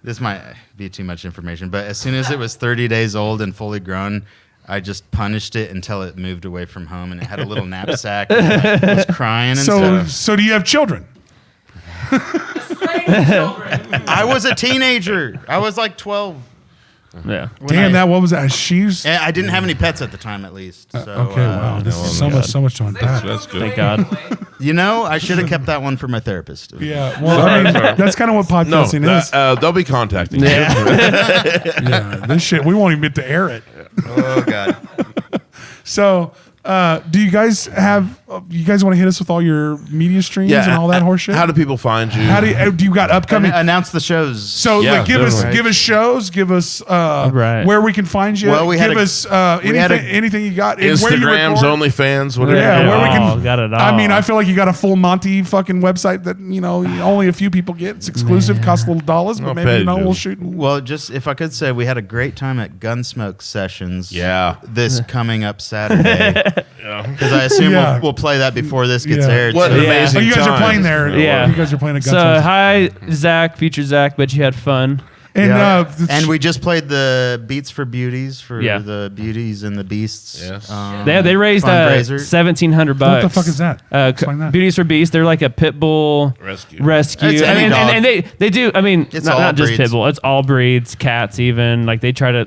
this might be too much information, but as soon as it was 30 days old and fully grown, I just punished it until it moved away from home, and it had a little knapsack. And was crying and stuff. So do you have children? Strange children. I was a teenager. I was like 12. Yeah. Damn, what was that? She's And I didn't have any pets at the time, at least. So, okay. Wow, this is oh my so much to unpack. That's good. Thank God. You know, I should have kept that one for my therapist. Yeah, well, I mean, that's kind of what No, podcasting is. they'll be contacting you. Yeah, this shit, we won't even get to air it. Oh God. So, Do you guys have? You guys want to hit us with all your media streams and all that horse shit? How do people find you? How do you got upcoming? Announce the shows. So Yeah, like, give us shows, give us where we can find you. Well, we give had us anything you got. And where you Instagrams, record. OnlyFans, whatever. Yeah, where we can. Got it all. I mean, I feel like you got a full Monty fucking website that only a few people get. It's exclusive, costs a little dollars, but I'll maybe pay, we'll dude. shoot. Well, just if I could say, we had a great time at Gunsmoke Sessions. Yeah. This coming up Saturday. Because I assume Yeah. we'll play that before this gets Yeah. aired. What so- an Yeah. amazing Oh, you guys time. are playing there. Yeah. You guys are playing at So Gunsmoke. hi, Zach, future Zach. Bet you had fun. And Yeah. the And we just played the Beats for Beauties for Yeah. the Beauties and the Beasts. Yes. They raised fundraiser. $1,700. What the fuck is that? Explain that. Beauties for Beasts. They're like a pit bull Rescue. It's I any mean, dog. and they do. I mean, It's not, all not just breeds. pit bull. It's all breeds, cats even. Like they try to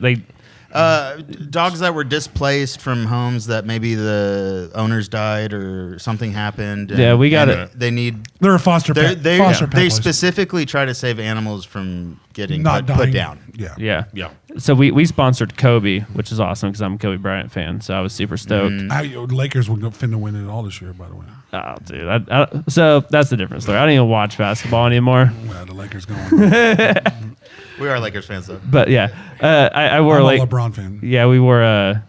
Dogs that were displaced from homes that maybe the owners died or something happened. Yeah, we got and it. They need. They're a foster They pet. Foster pet they place. specifically try to save animals from getting not put dying. down. Yeah. yeah. Yeah. So we sponsored Kobe, which is awesome because I'm a Kobe Bryant fan. So I was super stoked. Lakers were finna win it all this year, by the way. Oh, dude. So that's the difference there. I don't even watch basketball anymore. Well, the Lakers going. We are Lakers fans though. But yeah, I wore I'm like a LeBron fan. yeah, we wore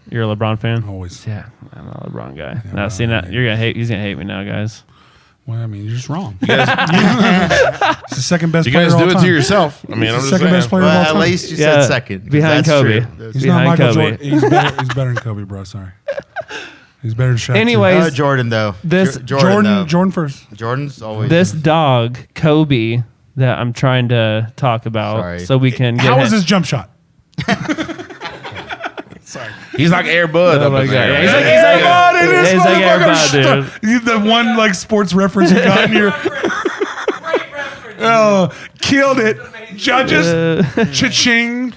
you're a LeBron fan. Always. Yeah, I'm a LeBron guy. Yeah, Now, well, seeing that you're gonna hate. He's gonna hate me now, guys. Well, I mean, you're just wrong. It's the second best You player guys of all do it time. to yourself. I mean, I'm He's just the second saying. best player Well, of all at time. least you Yeah, said second. 'cause behind that's Kobe. true. He's behind not Michael Kobe. Jordan. He's better than Kobe, bro. Sorry. He's better than Shaq. too. Anyways, Jordan though. This- Jordan though. Jordan first. Jordan's always this dog Kobe that I'm trying to talk about, Sorry. so we can get. How was him- his jump shot? He's like Air Bud Oh up my in God. there. Yeah, he's like- Air like- Bud in this he's like Air motherfucker. Bud, dude. The one like sports reference you got in your Great reference. oh, killed it. Judges, cha-ching.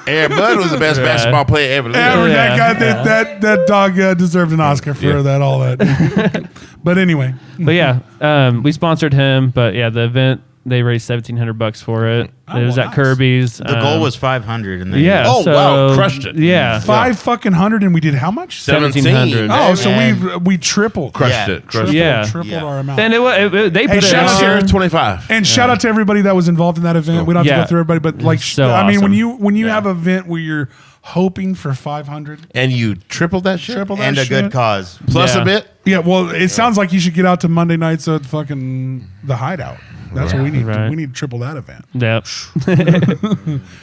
Air Bud was the best basketball player ever lived. That Yeah. guy, that dog deserved an Oscar for all that. But anyway, But yeah, we sponsored him. But yeah, the event they raised $1,700 for it. Oh, It was well, at nice. Kirby's. the goal was 500 and they yeah. Oh, so, wow, crushed it. Yeah, $500 and we did how much? 1,700. Oh, so And- we tripled. Crushed it. Crushed Yeah. Tripled Yeah. our amount. and they Hey, put it shout out Next to year, on. 25. And shout out to everybody that was involved in that event. We don't have to Yeah. go through everybody, but like, So I mean, awesome. when you have an event where you're hoping for 500, And you tripled that shit? triple that and a shit. good cause. Plus Yeah. a bit? Yeah, well, it sounds like you should get out to Monday nights at fucking the Hideout. That's what we need. Right. We need to triple that event. Yep.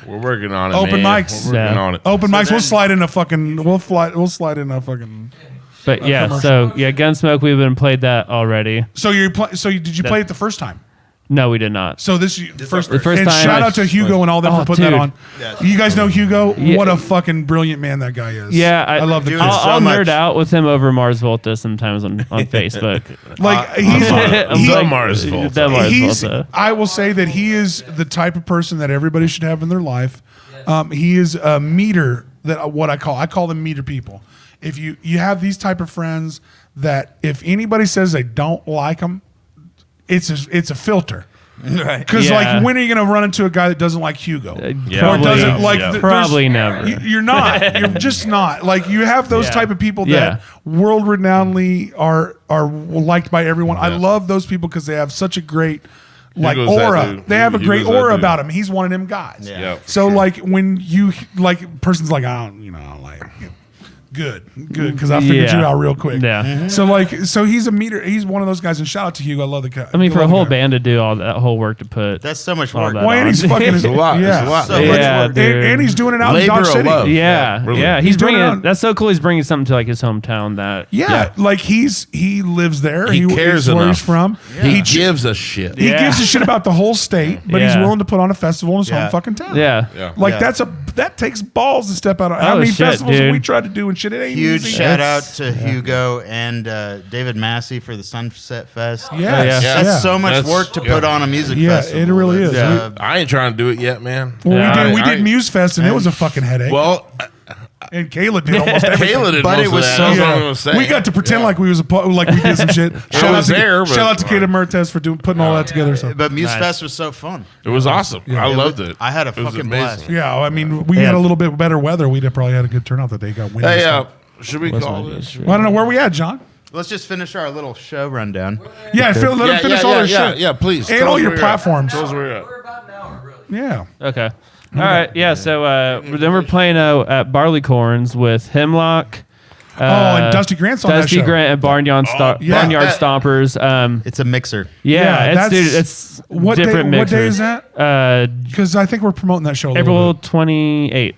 We're working on it, Open man. mics. We're working Yeah. on it. Open mics. We'll then- slide in a fucking. We'll slide in a fucking. But yeah, commercial. so yeah, Gunsmoke. We've been played that already. So did you play it the first time? No, we did not. So this first, The first and time- shout out to Hugo and all them Oh, for putting that dude. on. You guys know Hugo? Yeah. What a fucking brilliant man that guy is. Yeah, I love the Dude, kid. it's so I'll much. nerd out with him over Mars Volta sometimes on Facebook. Like I'm he's like- Mars Volta. The Mars he's. Volta. I will say that he is the type of person that everybody should have in their life. He is a meter that what I call them meter people. If you have these type of friends that if anybody says they don't like them, it's a filter. Right. Because Yeah. like, when are you going to run into a guy that doesn't like Hugo? Yeah. Or doesn't like Yeah. there's- Probably never. You're not. You're just not. Like you have those Yeah. type of people that Yeah. world renownedly are liked by everyone. I love those people because they have such a great like Hugo's that aura. dude. They have a great Hugo's that aura dude. about him. He's one of them guys. Yeah, for So sure. like when you like person's like I don't like good because I figured Yeah. you out real quick. Yeah. So he's a meter. He's one of those guys. And shout out to Hugo. I love the guy. I mean, for a love the whole guy. band to do all that whole work to put. That's so much all work. that Well, and on. he's fucking. It's a lot. Yeah. It's a lot. So man. much Yeah, work. dude. And he's doing it out Labor in Dodge of City. love. Yeah, really. yeah. He's He's doing bringing. it on- That's so cool. He's bringing something to like his hometown. That Yeah, like he lives there. He cares it's where enough. he's from. He gives a shit. He Yeah. gives a shit about the whole state, but he's Yeah. willing to put on a festival in his Yeah. home fucking town. yeah. Yeah. Like Yeah. that takes balls to step out on. How Oh, many shit, festivals have dude. we tried to do and shit? It ain't Huge easy. shout out That's- to Hugo and David Massey for the Sunset Fest. Yes. Yeah. That's Yeah. so much That's- work to yeah. put on a music Yeah, festival. it really is. That's, I ain't trying to do it yet, man. Well, Yeah. we I- did Muse Fest and it was a fucking headache. Well, and Kayla did almost everything. Kayla did But most it was of that. so- That's what I'm Yeah. gonna say. We got to pretend like we was like we did some shit. was there, but- shout out to Kayla Mertes for putting all that together. So. But Muse Nice. Fest was so fun. It was awesome. I It loved was- it. I had a It was fucking amazing. blast. Yeah, I mean, we Yeah. had a little bit better weather. We'd have probably had a good turnout that day. Got wind. and Hey, stuff. Should we call this? Well, I don't know where we at, John. Let's just finish our little show rundown. Yeah, let them finish all their shit. Yeah, please. And Tell all us your where you're at. platforms. Tell us where you're at. We're about an hour, really. Yeah. Okay. All right. Yeah. So then we're playing at Barleycorns with Hemlock. And Dusty Grant's on that Dusty show. Grant and Barnyard Stompers. It's a mixer. Yeah, that's- it's What different day, mixers. What day is that? Because I think we're promoting that show a little April bit. 28th.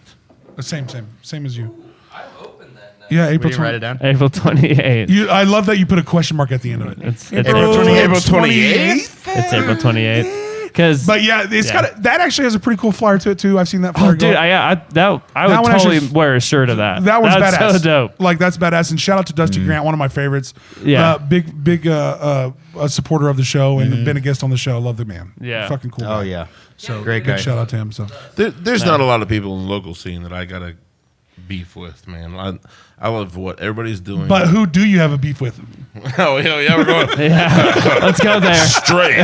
Same as you. I'm open that night. Yeah, April Will you write it 20th. down? April 28th. I love that you put a question mark at the end of it. It's April 28th? It's April 28th. Because But yeah, it's got that actually has a pretty cool flyer to it too. I've seen that flyer. oh, dude, go. I That would one totally actually- wear a shirt of that. That one's That's badass. so dope. Like that's badass. And shout out to Dusty Grant, one of my favorites. Yeah. Big a supporter of the show and been a guest on the show. Love the man. Yeah. Fucking cool. Oh guy. yeah. So Great big guy. shout out to him. So There's not a lot of people in the local scene that I gotta beef with, man. I love what everybody's doing. but who do you have a beef with? oh hell yeah, we're going Yeah. Let's go there. straight.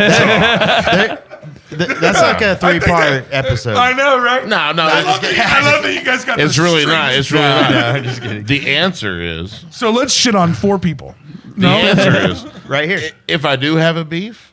That's like a 3-part episode. I know, right? no, I love that you guys got it's this really straight- not. It's really not. I'm just kidding. The answer is So let's shit on 4 people. the answer is Right here. if I do have a beef,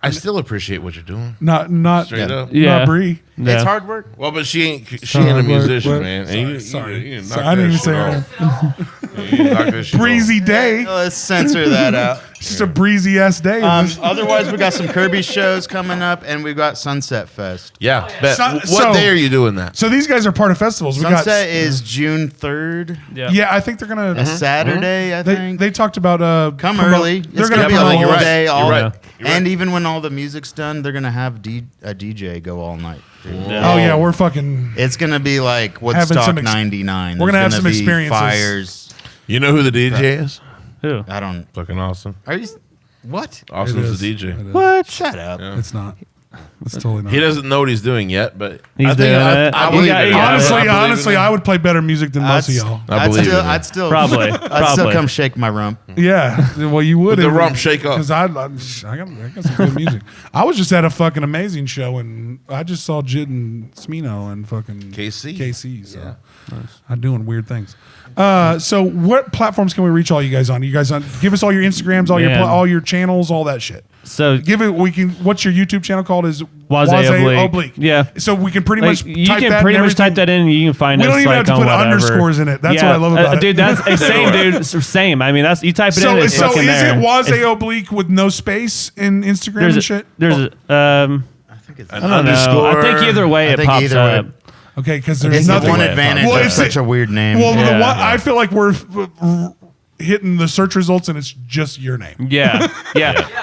I still appreciate what you're doing. Not Straight up. Yeah. Not Bree. Yeah. It's hard work. Well, but she ain't a musician, man. And Sorry. you knock Sorry, I didn't that even say shit her off. You knock that shit Breezy day. Let's censor that out. It's just a breezy ass day. Otherwise, we got some Kirby shows coming up, and we've got Sunset Fest. Yeah. Bet. So- What day are you doing that? So these guys are part of festivals. We Sunset got is June 3rd, Yeah. yeah. I think they're gonna. a Saturday, I They, think. they talked about Come promote- early. They're It's gonna gonna be a promote whole right. day. You're All right. You're right. And even when all the music's done, they're gonna have a DJ go all night. dude. Oh yeah, we're fucking. It's gonna be like Having some Woodstock ex- '99. we're gonna have There's some be experiences. Fires. You know who the DJ is? Who? I don't. Fucking Austin. Are you? What? Austin's is. the DJ. It is. What? Shut up. Yeah. It's not. It's totally not. He doesn't know what he's doing yet, but He's I think doing I, it. I He believe got- it. he got it. honestly, I believe honestly, in I him. would play better music than most of y'all. I believe in him. I'd still Probably. I'd still Probably. come shake my rump. Yeah, well, you would. With the rump shake up. Because I got some good music. I was just at a fucking amazing show, and I just saw Jid and Smino and fucking KC. So I'm doing weird things. So what platforms can we reach all you guys on? You guys on? Give us all your Instagrams, all your channels, all that shit. So Give it. We can. What's your YouTube channel called? Is Wasay Oblique. Yeah. So we can pretty like, much you type can that pretty and much type everything. that in and you can find We us don't even like have to on put whatever. underscores in it. That's what I love about it. Dude, that's same, dude. Same. I mean, that's you type it in. It's So fucking is there. it Wasay Oblique with no space in Instagram There's and shit? There's a, I think it's. I don't know. I think either way I it think pops either up. way. Okay, because there's It's the nothing. one way it advantage Well, of it's such the- a weird name. Well, Yeah. I feel like we're hitting the search results and it's just your name. Yeah,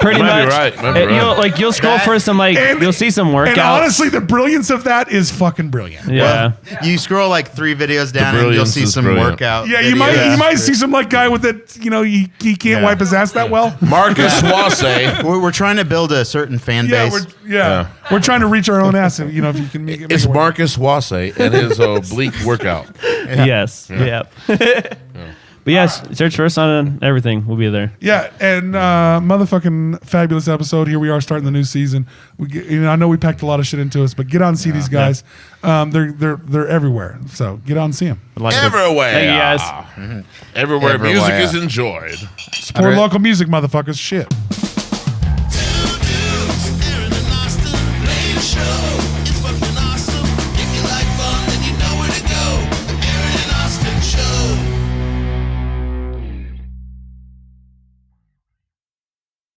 pretty You might be much. right, might be right. You'll scroll for some you'll see some workouts. And honestly, the brilliance of that is fucking brilliant. yeah. You scroll like 3 videos down and you'll brilliance see is some brilliant. workout. Yeah, you might videos. see some like guy with that, he can't wipe his ass that well. Marcus Wasay. We're trying to build a certain fan Yeah, base. we're trying to reach our own ass. If you can make it. It's work. Marcus Wasay and his oblique workout. Yes. Yep. But yes, search for us on everything. We'll be there. Yeah, and motherfucking fabulous episode. Here we are starting the new season. I know we packed a lot of shit into us, but get out and see these guys. They're everywhere. So get out and see them. Everywhere. Thank you guys. Everywhere music Everywhere. is enjoyed. Support local music, motherfuckers. Shit.